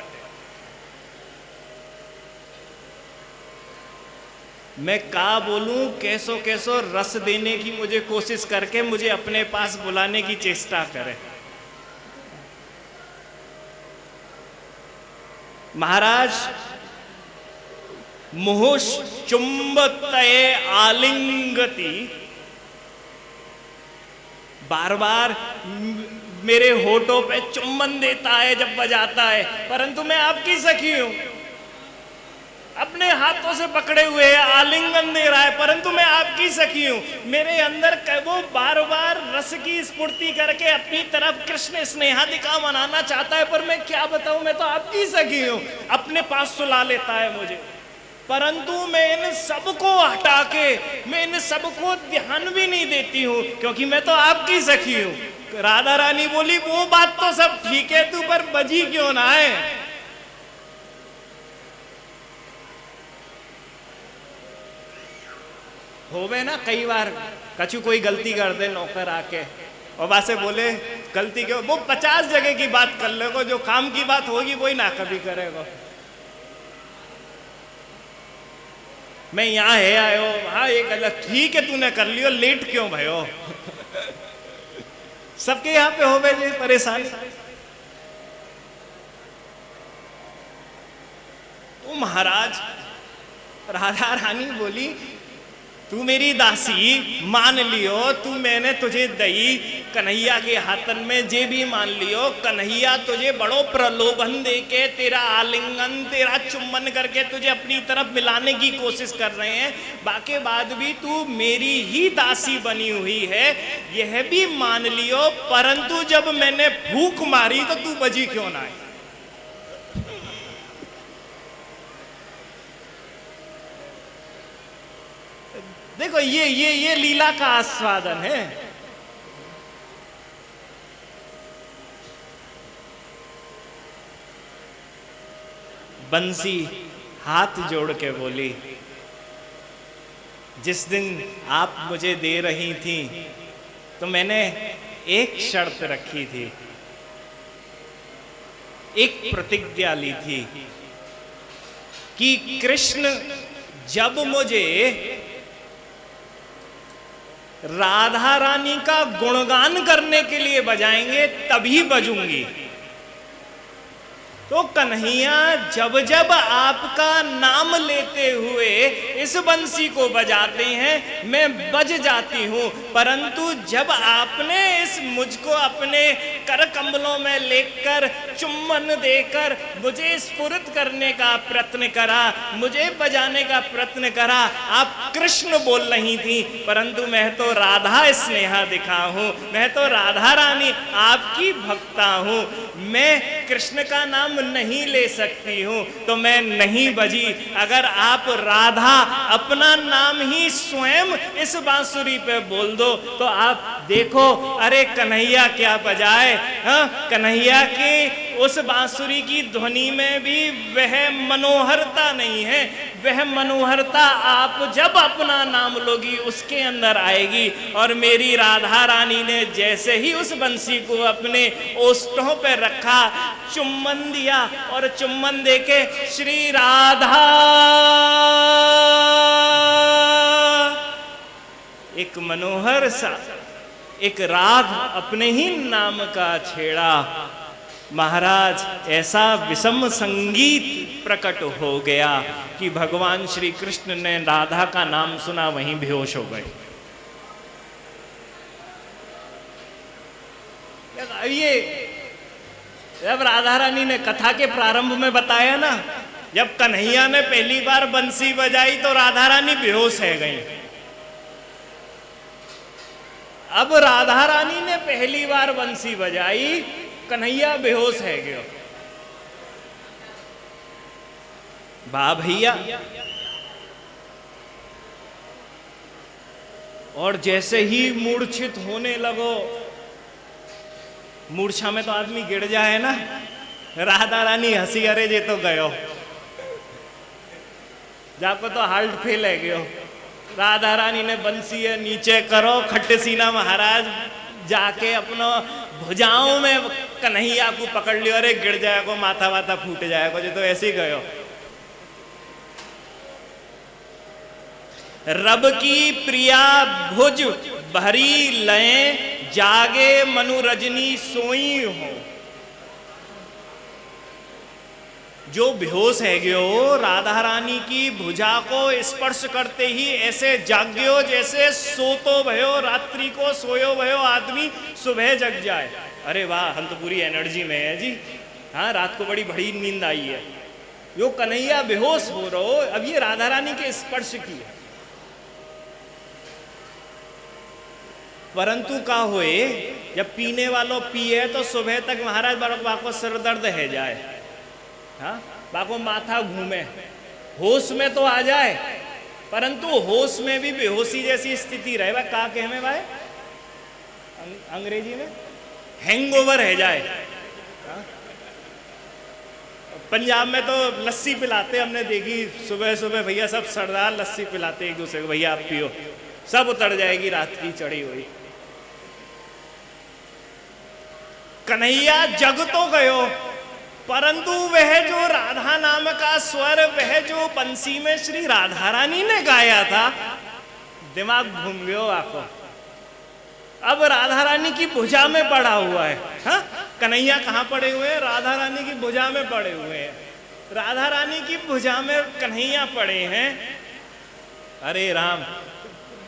मैं का बोलूं, कैसो कैसो रस देने की मुझे कोशिश करके मुझे अपने पास बुलाने की चेष्टा करे। महाराज मुहुष चुंबतये आलिंगति, बार बार मेरे होठों पे चुम्बन देता है जब बजाता है, परंतु मैं आपकी सखी हूं। अपने हाथों से पकड़े हुए है, आलिंगन दे रहा है, परंतु मैं आपकी सखी हूं। मेरे अंदर वो बार बार रस की स्फूर्ति करके अपनी तरफ कृष्ण स्नेहादिका मनाना चाहता है, पर मैं क्या बताऊं, मैं तो आपकी सखी हूं। अपने पास सुला लेता है मुझे, परंतु मैं इन सबको हटा के, मैं इन सबको ध्यान भी नहीं देती हूं, क्योंकि मैं तो आपकी सखी हूं। राधा रानी बोली वो बात तो सब ठीक है, तू पर बजी क्यों ना है। होवे ना कई बार कछु कोई गलती कर दे नौकर आके और वहां से बोले गलती क्यों, वो 50 जगह की बात कर लेगा, जो काम की बात होगी वही ना कभी करेगा। मैं यहाँ है आयो, हाँ ये गलत, ठीक है तूने कर लियो, लेट क्यों भयो। सबके यहाँ पे होवे ये परेशानी। तो महाराज राधा रानी बोली तू मेरी दासी मान लियो, तू मैंने तुझे दई कन्हैया के हाथन में जे भी मान लियो। कन्हैया तुझे बड़ो प्रलोभन देके, तेरा आलिंगन, तेरा चुम्बन करके तुझे अपनी तरफ मिलाने की कोशिश कर रहे हैं, बाके बाद भी तू मेरी ही दासी बनी हुई है, यह भी मान लियो। परंतु जब मैंने भूख मारी तो तू बजी क्यों ना है। देखो ये लीला का आस्वादन है। बंसी हाथ जोड़ के बोली जिस दिन आप मुझे दे रही थी तो मैंने एक शर्त रखी थी, एक प्रतिज्ञा ली थी कि कृष्ण जब मुझे राधा रानी का गुणगान करने के लिए बजाएंगे तभी बजूंगी। तो कन्हैया जब जब आपका नाम लेते हुए इस बंसी को बजाते हैं मैं बज जाती हूं, परंतु जब आपने इस मुझको अपने कर कमलों में लेकर चुम्बन देकर मुझे स्फुरित करने का प्रयत्न करा, मुझे बजाने का प्रयत्न करा, आप कृष्ण बोल रही थी, परंतु मैं तो राधा स्नेहा दिखा हूं, मैं तो राधा रानी आपकी भक्ता हूं, मैं कृष्ण का नाम नहीं ले सकती हूं, तो मैं नहीं बजी। अगर आप राधा अपना नाम ही स्वयं इस बांसुरी पे बोल दो तो आप देखो, अरे कन्हैया क्या बजाए। हाँ, कन्हैया की उस बांसुरी की ध्वनि में भी वह मनोहरता नहीं है, वह मनोहरता आप जब अपना नाम लोगी उसके अंदर आएगी। और मेरी राधा रानी ने जैसे ही उस बंसी को अपने ओष्ठों पे रखा, चुम्बन दिया और चुम्बन देके श्री राधा एक मनोहर सा एक राग अपने ही नाम का छेड़ा। महाराज ऐसा विषम संगीत प्रकट हो गया कि भगवान श्री कृष्ण ने राधा का नाम सुना वहीं बेहोश हो गए। ये जब राधा रानी ने कथा के प्रारंभ में बताया ना, जब कन्हैया ने पहली बार बंसी बजाई तो राधा रानी बेहोश है गई। अब राधा रानी ने पहली बार बंसी बजाई, कन्हैया बेहोश है गयो। वाह भैया। और जैसे ही मूर्छित होने लगो, मूर्छा में तो आदमी गिर जाए ना, राधा रानी हंसी, अरे जे तो गयो, जाको तो हाल्ट फेल है गयो। राधा रानी ने बंसी नीचे करो, खट्टे सीना महाराज जाके अपना भुजाओं में कन्हैया को पकड़ लियो, अरे गिर जाएगो, माथा वाथा फूट जाएगो, जो तो ऐसे ही गयो। रब की प्रिया भुज भरी लय, जागे मनु रजनी सोई हो। जो बेहोश है गयो, राधा रानी की भुजा को स्पर्श करते ही ऐसे जाग्यो जैसे सोतो भयो, रात्रि को सोयो भयो आदमी सुबह जग जाए। अरे वाह, हम तो पूरी एनर्जी में है जी, हाँ रात को बड़ी बड़ी नींद आई है। यो कन्हैया बेहोश हो रहो, अब ये राधा रानी के स्पर्श की है। परंतु का होए, जब पीने वालों पिए तो सुबह तक महाराज बरकबा को सिर दर्द है जाए, हाँ बाको माथा घूमे, होश में तो आ जाए, परंतु होश में भी बेहोशी जैसी स्थिति रहे। वह का कहे में भाई अंग्रेजी में हैंगओवर है जाए। हाँ? पंजाब में तो लस्सी पिलाते, हमने देखी सुबह सुबह भैया सब सरदार लस्सी पिलाते एक दूसरे को, भैया आप पियो, सब उतर जाएगी रात की चढ़ी हुई। कन्हैया जग तो गयो, परंतु वह जो राधा नाम का स्वर, वह जो बंसी में श्री राधा रानी ने गाया था, दिमाग घूम गयो आपको। अब राधा रानी की भुजा में पड़ा हुआ है। हाँ? कन्हैया कहाँ पड़े हुए हैं? राधा रानी की भुजा में पड़े हुए हैं। राधा रानी की भुजा में कन्हैया पड़े हैं। अरे राम,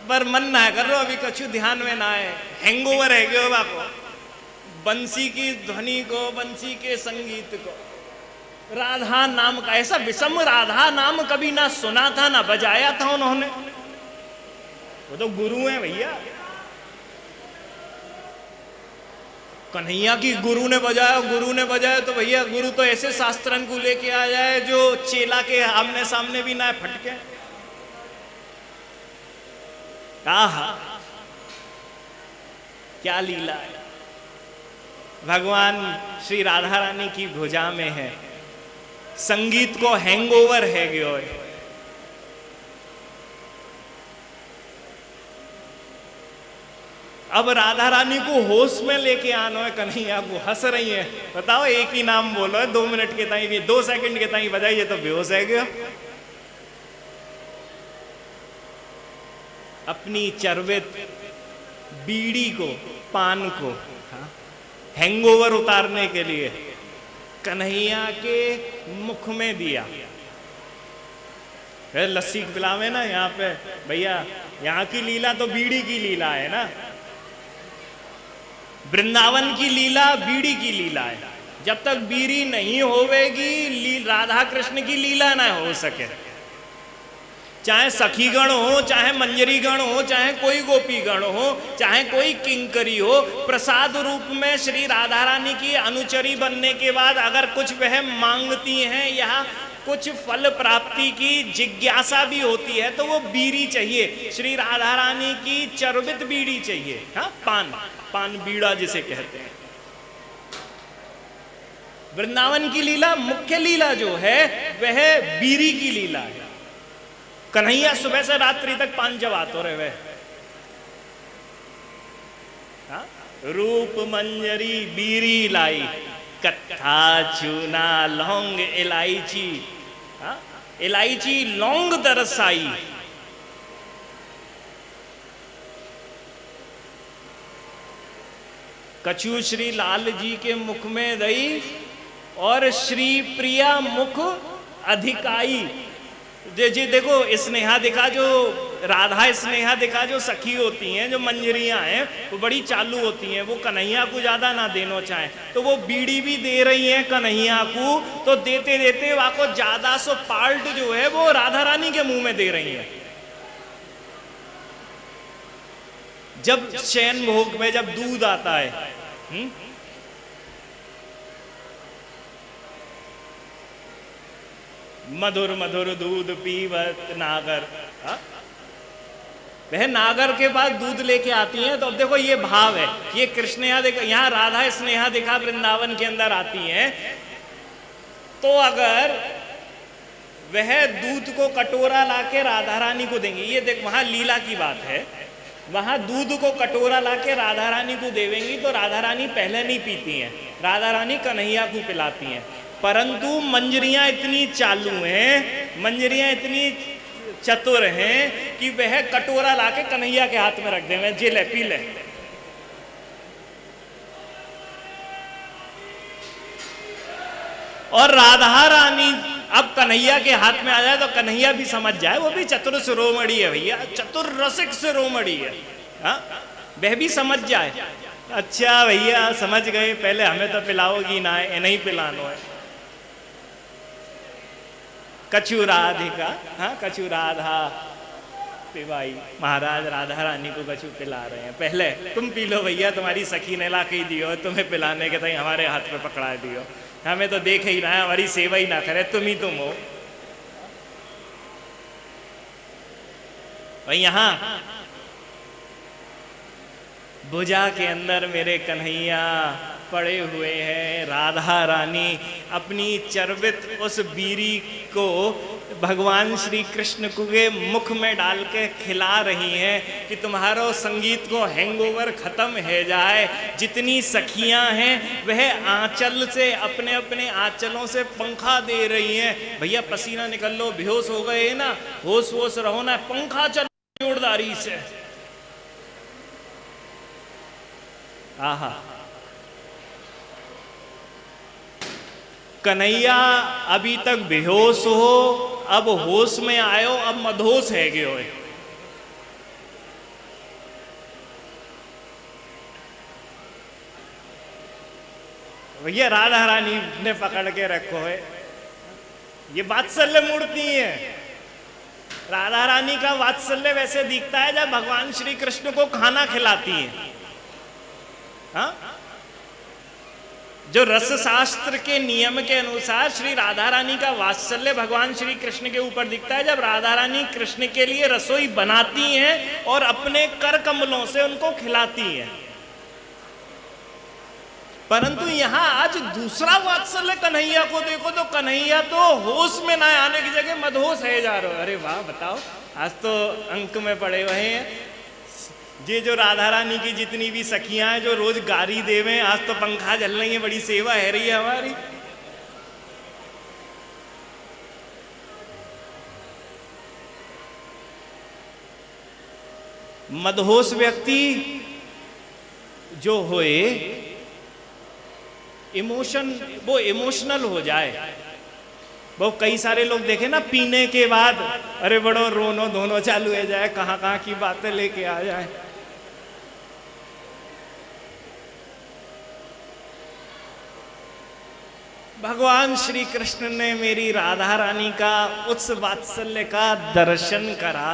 पर मन ना करो, अभी कछु ध्यान में ना है, हैंगओवर है गयो बाको, बंसी की ध्वनि को, बंसी के संगीत को, राधा नाम का ऐसा विषम राधा नाम कभी ना सुना था ना बजाया था उन्होंने। वो तो गुरु हैं भैया, कन्हैया की गुरु ने बजाया, गुरु ने बजाया तो भैया गुरु तो ऐसे शास्त्रन को लेके आ जाए जो चेला के आमने सामने भी ना फटके। आहा क्या लीला है, भगवान श्री राधा रानी की भुजा में है, संगीत को हैंगओवर है गयो है। अब राधा रानी को होश में लेके आना है, कन्हैया को हंस रही है, बताओ एक ही नाम बोलो है, 2 मिनट के ताई, 2 सेकंड के ताई बजाइए तो बेहोश है गयो। अपनी चरवित बीड़ी को, पान को, हाँ, हैंगओवर उतारने के लिए कन्हैया के मुख में दिया। लस्सी पिलावे ना यहाँ पे भैया, यहाँ की लीला तो बीड़ी की लीला है ना, वृंदावन की लीला बीड़ी की लीला है। जब तक बीड़ी नहीं होवेगी राधा कृष्ण की लीला ना हो सके। चाहे सखीगण हो, चाहे मंजरी गण हो, चाहे कोई गोपी गण हो, चाहे कोई किंकरी हो, प्रसाद रूप में श्री राधा रानी की अनुचरी बनने के बाद अगर कुछ वह मांगती हैं या कुछ फल प्राप्ति की जिज्ञासा भी होती है तो वो बीड़ी चाहिए, श्री राधा रानी की चर्वित बीड़ी चाहिए। हाँ, पान, पान बीड़ा जिसे कहते हैं। वृंदावन की लीला, मुख्य लीला जो है वह बीड़ी की लीला है। कन्हैया सुबह से रात्रि तक पान चबाते रहे। हाँ? रूप मंजरी बीरी लाई, कत्था चूना लौंग इलायची, हाँ? इलायची लौंग दरसाई। कछु श्री लाल जी के मुख में दई और श्री प्रिया मुख अधिकाई। जी देखो, स्नेहा दिखा, जो राधा स्नेहा दिखा जो सखी होती हैं, जो मंजरियां हैं, वो बड़ी चालू होती हैं, वो कन्हैया को ज्यादा ना देना चाहे तो वो बीड़ी भी दे रही हैं कन्हैया को, तो देते देते वाको ज्यादा सो पाल्ट जो है वो राधा रानी के मुंह में दे रही हैं। जब शयन भोग में जब दूध आता है, मधुर मधुर दूध पीवत नागर, हा? वह नागर के पास दूध लेके आती हैं। तो अब देखो ये भाव है, ये कृष्णया देखा, यहाँ राधा स्नेहा दिखा वृंदावन के अंदर आती हैं, तो अगर वह दूध को कटोरा लाके राधा रानी को देंगी, ये देख वहां लीला की बात है। वहां दूध को कटोरा लाके राधा रानी को देवेंगी तो राधा रानी पहले नहीं पीती हैं, राधा रानी कन्हैया को पिलाती हैं। परंतु मंजरियां इतनी चालू हैं, मंजरियां इतनी चतुर हैं कि वह कटोरा लाके कन्हैया के हाथ में रख देवे, जे ले पी ले। और राधा रानी अब कन्हैया के हाथ में आ जाए तो कन्हैया भी समझ जाए, वो भी चतुर शिरोमणि है भैया, चतुर रसिक शिरोमणि है, हाँ वह भी समझ जाए, अच्छा भैया समझ गए, पहले हमें तो पिलाओगी ना, नहीं पिलानो है। कछु राधिका, हाँ कछु राधा पिवाई, महाराज राधा रानी को कछु पिला रहे हैं, पहले तुम पी लो भैया, तुम्हारी सखी ने ला के ही दियो, तुम्हें पिलाने के तई हमारे हाथ में पकड़ा दियो, हमें तो देखे ही ना है, हमारी सेवा ही ना करे, तुम ही तुम हो। और यहाँ भुजा के अंदर मेरे कन्हैया पड़े हुए हैं, राधा रानी अपनी चर्वित उस बीरी को भगवान श्री कृष्ण के मुख में डाल के खिला रही हैं कि तुम्हारो संगीत को हैंगओवर खत्म हो जाए। जितनी सखियां हैं वह आंचल से, अपने अपने आंचलों से पंखा दे रही हैं, भैया पसीना निकल लो, बेहोश हो गए ना, होश वोश रहो ना, पंखा चलो जोरदारी से। आहा, कन्हैया अभी तक बेहोश हो, अब होश में आयो, अब मदहोश है गयो है। भैया राधा रानी ने पकड़ के रखो है, ये वात्सल्य मूर्ति है। राधा रानी का वात्सल्य वैसे दिखता है जब भगवान श्री कृष्ण को खाना खिलाती है, हाँ? जो रस शास्त्र के नियम के अनुसार श्री राधा रानी का वात्सल्य भगवान श्री कृष्ण के ऊपर दिखता है जब राधा रानी कृष्ण के लिए रसोई बनाती हैं और अपने कर कमलों से उनको खिलाती हैं। परंतु यहाँ आज दूसरा वात्सल्य कन्हैया को देखो तो कन्हैया तो होश में ना आने की जगह मदहोश है जा रहे हो। अरे वाह, बताओ, आज तो अंक में पड़े हुए हैं। ये जो राधा रानी की जितनी भी सखियां हैं जो रोज गारी देवे, आज तो पंखा जल रही है, बड़ी सेवा है रही है हमारी। मदहोश व्यक्ति जो होए वो इमोशनल हो जाए। वो कई सारे लोग देखे ना, पीने के बाद अरे बड़ो रोनो धोनो चालू हो जाए, कहाँ कहाँ की बातें लेके आ जाए। भगवान श्री कृष्ण ने मेरी राधा रानी का उस वात्सल्य का दर्शन करा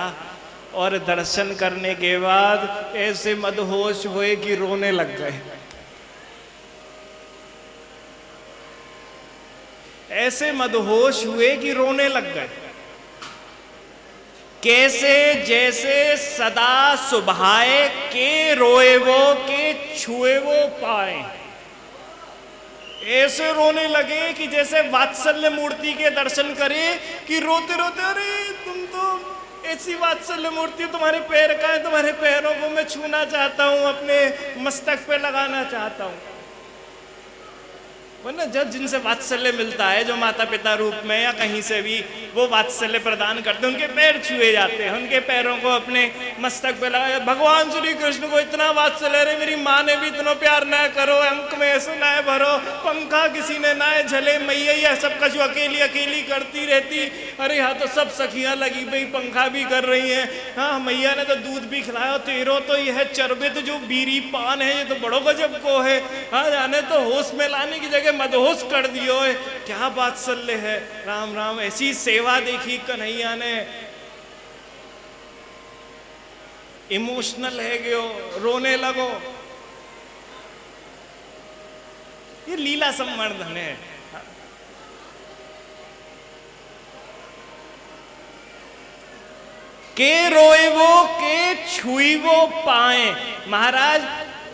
और दर्शन करने के बाद ऐसे मदहोश हुए कि रोने लग गए। ऐसे मदहोश हुए कि रोने लग गए। कैसे जैसे सदा सुभाए के रोए वो के छुए वो पाए। ऐसे रोने लगे कि जैसे वात्सल्य मूर्ति के दर्शन करे कि रोते रोते, अरे तुम तो ऐसी वात्सल्य मूर्ति, तुम्हारे पैर का है, तुम्हारे पैरों को मैं छूना चाहता हूं, अपने मस्तक पे लगाना चाहता हूं। वरना जब जिनसे वात्सल्य मिलता है, जो माता पिता रूप में या कहीं से भी वो वात्सल्य प्रदान करते हैं, उनके पैर छुए जाते हैं, उनके पैरों को अपने मस्तक पे लगाया। भगवान श्री कृष्ण को इतना वात्सल्य, अरे मेरी माँ ने भी इतना प्यार ना करो, अंक में ऐसे ना भरो, पंखा किसी ने ना झले, मैया यह सब कछु अकेली अकेली करती रहती। अरे यहाँ तो सब सखियाँ लगी भाई, पंखा भी कर रही हैं, हाँ मैया ने तो दूध भी खिलाया, तेरो तो यह चर्बित जो बीरी पान है ये तो बड़ो गजब को है, हाँ जाने तो होश में लाने की जगह मदहोश कर दियो है। क्या वात्सल्य है, राम राम। ऐसी सेवा देखी कन्हैया ने, इमोशनल है गयो, रोने लगो। ये लीला संवर्धन है। के रोए वो के छुई वो पाए। महाराज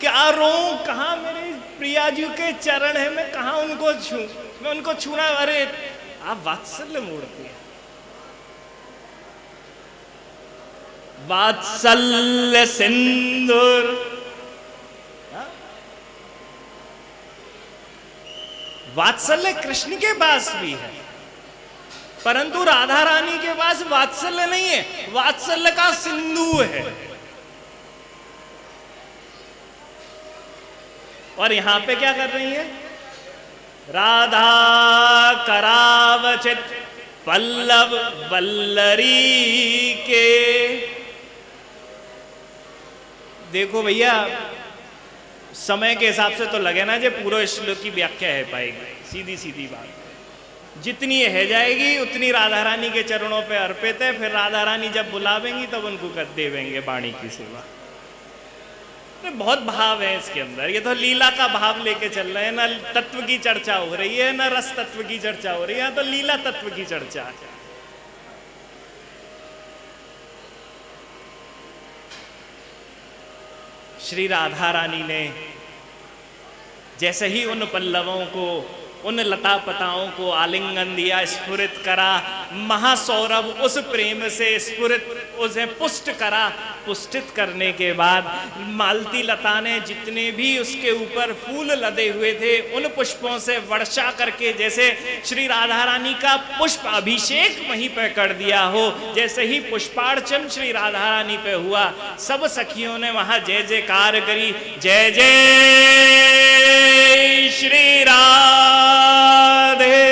क्या रो, कहाँ मेरे प्रिया जी के चरण है, मैं कहाँ उनको छू, मैं उनको छूना। अरे आप वात्सल्य मूर्ति है। वात्सल्य सिंदूर। वात्सल्य कृष्ण के पास भी है, परंतु राधा रानी के पास वात्सल्य नहीं है, वात्सल्य का सिंधु है। और यहां पे क्या कर रही है? राधा करावचित पल्लव वल्लरी के। देखो भैया, समय के हिसाब से तो लगे ना जे पूरे श्लोक की व्याख्या है पाएगी, सीधी सीधी बात। जितनी है जाएगी उतनी राधा रानी के चरणों पे अर्पित है। फिर राधा रानी जब बुलावेंगी तब उनको कर देवेंगे वाणी की सेवा। तो बहुत भाव है इसके अंदर। ये तो लीला का भाव लेके चल रहे हैं, ना तत्व की चर्चा हो रही है, ना रस तत्व की चर्चा हो रही है, तो लीला तत्व की चर्चा है। श्री राधा रानी ने जैसे ही उन पल्लवों को, उन लता पताओं को आलिंगन दिया, स्फुरित करा, महासौरभ उस प्रेम से स्फुरित, उसे पुष्ट करा। पुष्टित करने के बाद मालती लता ने जितने भी उसके ऊपर फूल लदे हुए थे उन पुष्पों से वर्षा करके, जैसे श्री राधा रानी का पुष्प अभिषेक वहीं पे कर दिया हो। जैसे ही पुष्पार्चन श्री राधा रानी पे हुआ, सब सखियों ने वहां जय जयकार करी, जय जय श्री राधे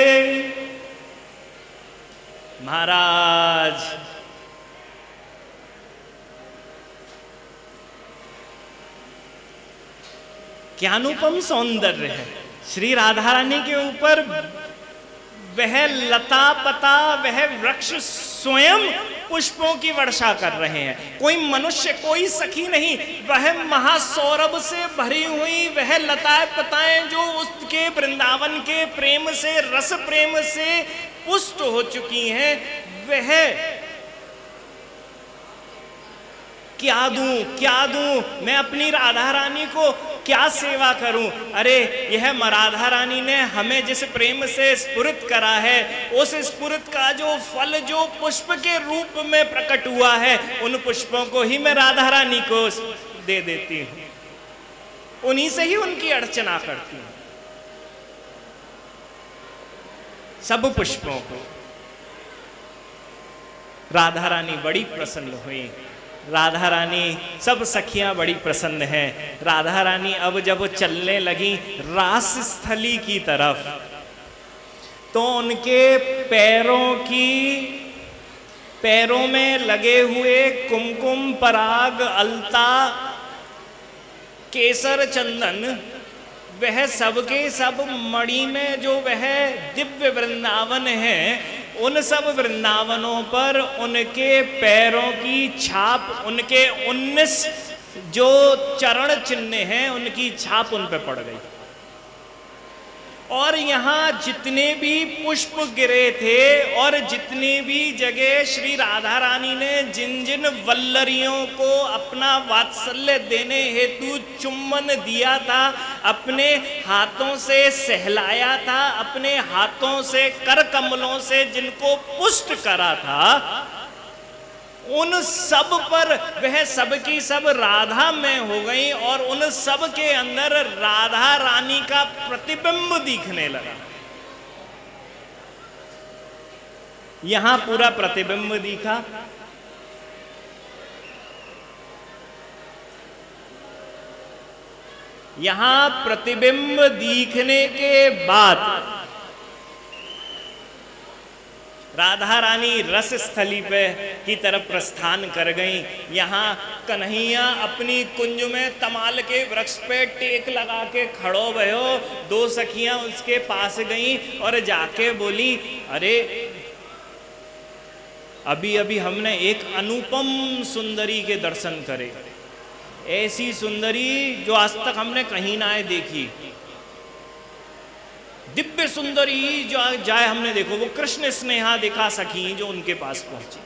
महाराज। क्या अनुपम सौंदर्य है श्री राधा रानी के ऊपर। वह लता पता, वह वृक्ष स्वयं पुष्पों की वर्षा कर रहे हैं। कोई मनुष्य, कोई सखी नहीं, वह महासौरभ से भरी हुई वह लताएं पताएं जो उसके वृंदावन के प्रेम से, रस प्रेम से पुष्ट हो चुकी हैं, वह क्या दूं मैं अपनी राधा रानी को, क्या सेवा करूं। अरे यह राधा रानी ने हमें जिस प्रेम से स्फुरित करा है, उस स्फुरित का जो फल जो पुष्प के रूप में प्रकट हुआ है, उन पुष्पों को ही मैं राधा रानी को दे देती हूं, उन्हीं से ही उनकी अर्चना करती हूं। सब पुष्पों को राधा रानी बड़ी प्रसन्न हुई। राधा रानी, सब सखियां बड़ी प्रसन्न हैं। राधा रानी अब जब चलने लगी रास स्थली की तरफ, तो उनके पैरों में लगे हुए कुमकुम, पराग, अलता, केसर, चंदन, वह सबके सब मणि में जो वह दिव्य वृंदावन है, उन सब वृंदावनों पर उनके पैरों की छाप, उनके 19 जो चरण चिन्ह हैं, उनकी छाप उन पे पड़ गई। और यहाँ जितने भी पुष्प गिरे थे और जितनी भी जगह श्री राधा रानी ने जिन जिन वल्लरियों को अपना वात्सल्य देने हेतु चुम्बन दिया था, अपने हाथों से सहलाया था, अपने हाथों से कर कमलों से जिनको पुष्ट करा था, उन सब पर वह सबकी सब राधा में हो गई और उन सब के अंदर राधा रानी का प्रतिबिंब दिखने लगा। यहां पूरा प्रतिबिंब दिखा। यहां प्रतिबिंब दिखने के बाद राधा रानी रस स्थली पे की तरफ प्रस्थान कर गई। यहाँ कन्हैया अपनी कुंज में तमाल के वृक्ष पे टेक लगा के खड़ो भयो। 2 सखियां उसके पास गईं और जाके बोली, अरे अभी अभी हमने एक अनुपम सुंदरी के दर्शन करे, ऐसी सुंदरी जो आज तक हमने कहीं ना देखी, दिव्य सुंदरी जो जाए हमने देखो। वो कृष्ण स्नेहा दिखा सखी जो उनके पास पहुंची,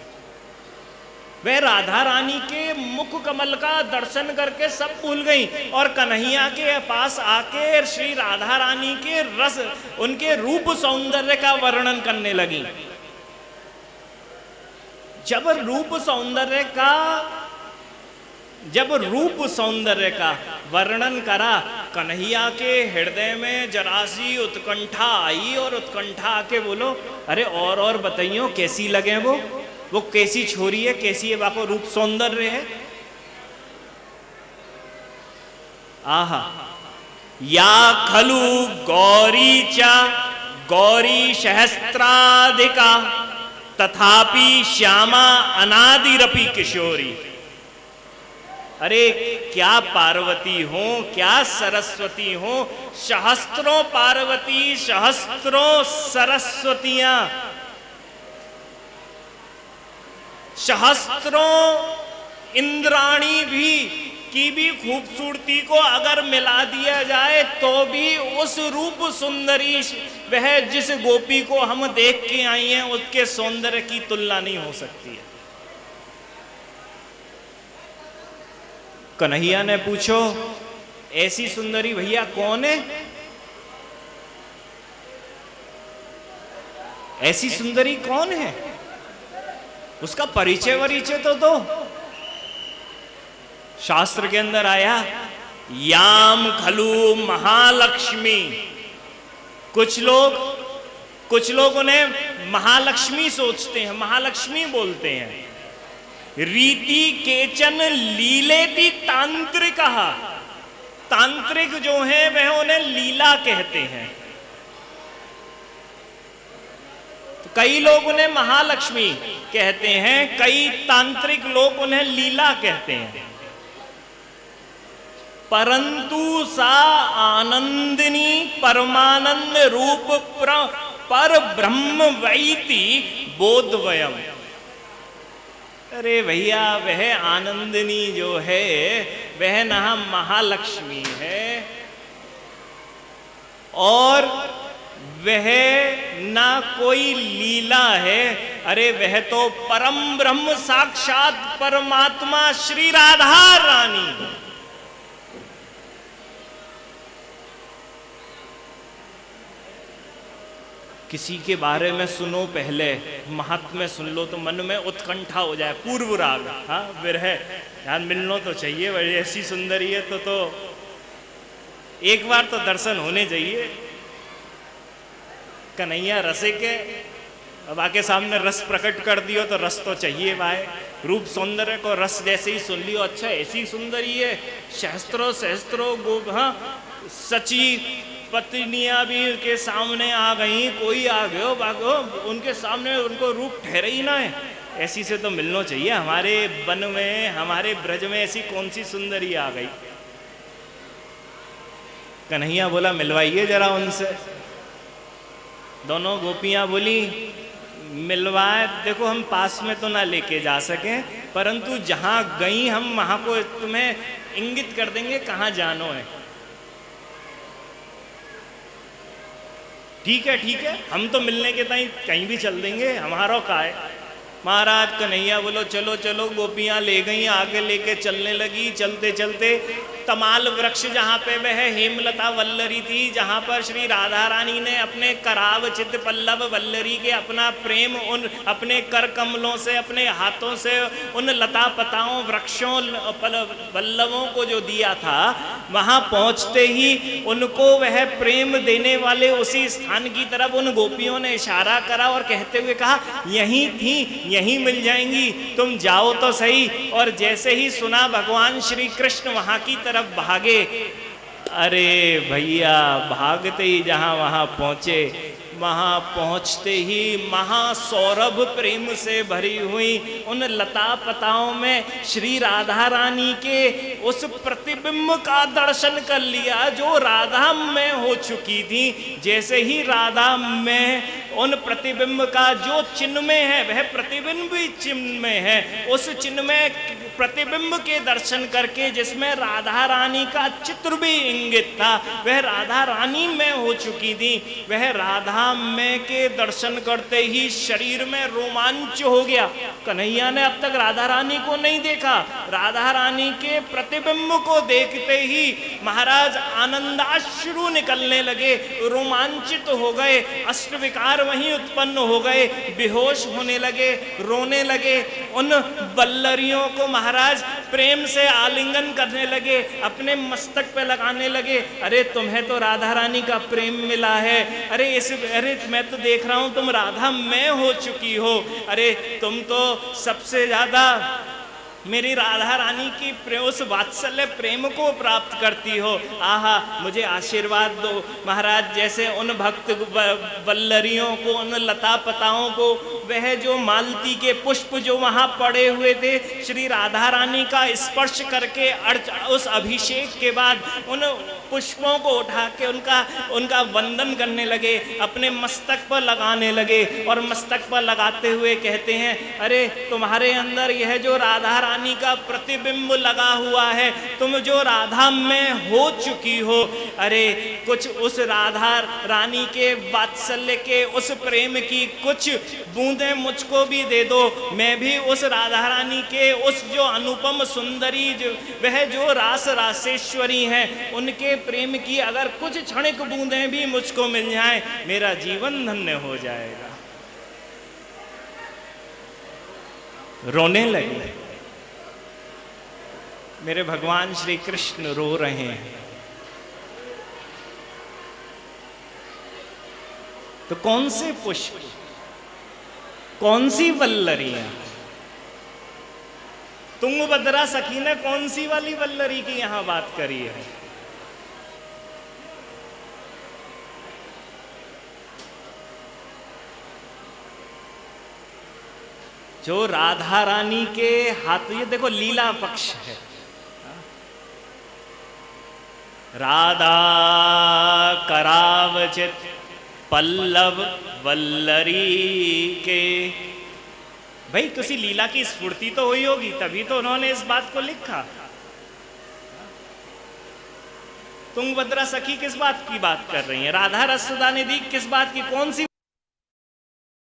वह राधा रानी के मुख कमल का दर्शन करके सब भूल गई और कन्हैया के पास आके श्री राधा रानी के रस, उनके रूप सौंदर्य का वर्णन करने लगी। जब रूप सौंदर्य का जब रूप सौंदर्य का वर्णन करा, कन्हैया के हृदय में जरा सी उत्कंठा आई और उत्कंठा आके बोलो, अरे और बताइयो कैसी लगे वो कैसी छोरी है, कैसी है, बाको रूप सौंदर्य है। आहा, या खलु गौरी चा गौरी सहस्त्राधिका तथापि श्यामा अनादिरपि किशोरी। अरे क्या पार्वती हो, क्या सरस्वती हो, सहस्त्रों पार्वती सहस्त्रों सरस्वतियां, सहस्त्रों इंद्राणी भी की भी खूबसूरती को अगर मिला दिया जाए तो भी उस रूप सुंदरी वह जिस गोपी को हम देख के आई हैं उसके सौंदर्य की तुलना नहीं हो सकती है। कन्हैया ने पूछो, ऐसी सुंदरी भैया कौन है? ऐसी सुंदरी कौन है? उसका परिचय वरिचय तो दो। शास्त्र के अंदर आया, याम खलु महालक्ष्मी। कुछ लोग उन्हें महालक्ष्मी सोचते हैं, महालक्ष्मी बोलते हैं। रीति केचन लीलेति तांत्रिक, तांत्रिक जो है वह उन्हें लीला कहते हैं। तो कई लोग उन्हें महालक्ष्मी कहते हैं, कई तांत्रिक लोग उन्हें लीला कहते हैं। परंतु सा आनंदिनी परमानंद रूप पर ब्रह्म वैति बोधवयम। अरे भैया, वह आनंदिनी जो है वह ना महालक्ष्मी है और वह ना कोई लीला है। अरे वह तो परम ब्रह्म साक्षात परमात्मा श्री राधा रानी। किसी के बारे में सुनो, पहले महात्म्य सुन लो तो मन में उत्कंठा हो जाए। पूर्व राग, हाँ विरह, यार मिलना तो चाहिए, वही ऐसी सुंदरी है तो एक बार तो दर्शन होने चाहिए। कन्हैया रसिक है, अब आके सामने रस प्रकट कर दियो तो रस तो चाहिए भाई। रूप सौंदर्य को रस जैसे ही सुन लियो, अच्छा ऐसी सुंदरी है, सहस्त्रों गो, हाँ सची पत्नियां भी के सामने आ गई, कोई आ गयो भागो उनके सामने, उनको रूप ठहरे ही ना है। ऐसी से तो मिलना चाहिए। हमारे वन में, हमारे ब्रज में ऐसी कौन सी सुंदरी आ गई? कन्हैया बोला, मिलवाइए जरा उनसे। दोनों गोपियां बोली, मिलवाए, देखो हम पास में तो ना लेके जा सके, परंतु जहां गई हम वहां को तुम्हें इंगित कर देंगे कहाँ जानो है। ठीक है, हम तो मिलने के ताई कहीं भी चल देंगे, हमारा का है। महाराज कन्हैया बोलो, चलो चलो। गोपियां ले गई, आगे लेके चलने लगी। चलते चलते तमाल वृक्ष जहाँ पे वह हेमलता वल्लरी थी, जहाँ पर श्री राधा रानी ने अपने कराव चित पल्लव वल्लरी के अपना प्रेम उन अपने कर कमलों से, अपने हाथों से उन लता पताओं वृक्षों वल्लभों को जो दिया था, वहाँ पहुँचते ही उनको वह प्रेम देने वाले उसी स्थान की तरफ उन गोपियों ने इशारा करा और कहते हुए कहा, यहीं थी, यहीं मिल जाएंगी, तुम जाओ तो सही। और जैसे ही सुना भगवान श्री कृष्ण वहां की तरफ भागे। अरे भैया, भागते ही जहां वहां पहुंचे, वहां पहुंचते ही महासौरभ प्रेम से भरी हुई उन लता पताओं में श्री राधा रानी के उस प्रतिबिंब का दर्शन कर लिया जो राधा में हो चुकी थी। जैसे ही राधा में उन प्रतिबिंब का जो चिन्ह में है, वह प्रतिबिंब भी चिन्ह में है, उस चिन्ह में प्रतिबिंब के दर्शन करके जिसमें राधा रानी का चित्र भी इंगित था, वह राधा रानी में हो चुकी थी। वह राधा में के दर्शन करते ही शरीर में रोमांच हो गया। कन्हैया ने अब तक राधा रानी को नहीं देखा, राधा रानी के प्रतिबिंब को देखते ही महाराज आनंदाश्रु निकलने लगे, रोमांचित हो गए, अष्टविकार वहीं उत्पन्न हो गए, बेहोश होने लगे, रोने लगे। उन वल्लरियों को महाराज प्रेम से आलिंगन करने लगे, अपने मस्तक पे लगाने लगे। अरे तुम्हें तो राधा रानी का प्रेम मिला है, अरे मैं तो देख रहा हूं तुम राधा मैं हो चुकी हो, अरे तुम तो सबसे ज्यादा मेरी राधा रानी की उस वात्सल्य प्रेम को प्राप्त करती हो। आहा, मुझे आशीर्वाद दो महाराज। जैसे उन भक्त वल्लरियों को, उन लता पताओं को, वह जो मालती के पुष्प जो वहाँ पड़े हुए थे, श्री राधा रानी का स्पर्श करके उस अभिषेक के बाद उन पुष्पों को उठा के उनका वंदन करने लगे, अपने मस्तक पर लगाने लगे और मस्तक पर लगाते हुए कहते हैं, अरे तुम्हारे अंदर यह जो राधा रानी का प्रतिबिंब लगा हुआ है, तुम जो राधा में हो चुकी हो, अरे कुछ उस राधा रानी के वात्सल्य के, उस प्रेम की कुछ बूंदें मुझको भी दे दो। मैं भी उस राधा रानी के उस जो अनुपम सुंदरी वह जो रास रासेश्वरी हैं, उनके प्रेम की अगर कुछ क्षणिक बूंदें भी मुझको मिल जाएं, मेरा जीवन धन्य हो जाएगा। रोने लगे। मेरे भगवान श्री कृष्ण रो रहे हैं। तो कौन से पुष्प, कौन सी वल्लरियां? तुंगभद्रा सखी ने कौन सी वाली वल्लरी की यहां बात करी है? जो राधा रानी के हाथ, ये देखो लीला पक्ष है। राधा करावचित पल्लव वल्लरी के। भाई किसी लीला की स्फूर्ति तो हुई होगी, तभी तो उन्होंने इस बात को लिखा। तुंगभद्रा सखी किस बात की बात कर रही है? राधा रसदा निधि किस बात की, कौन सी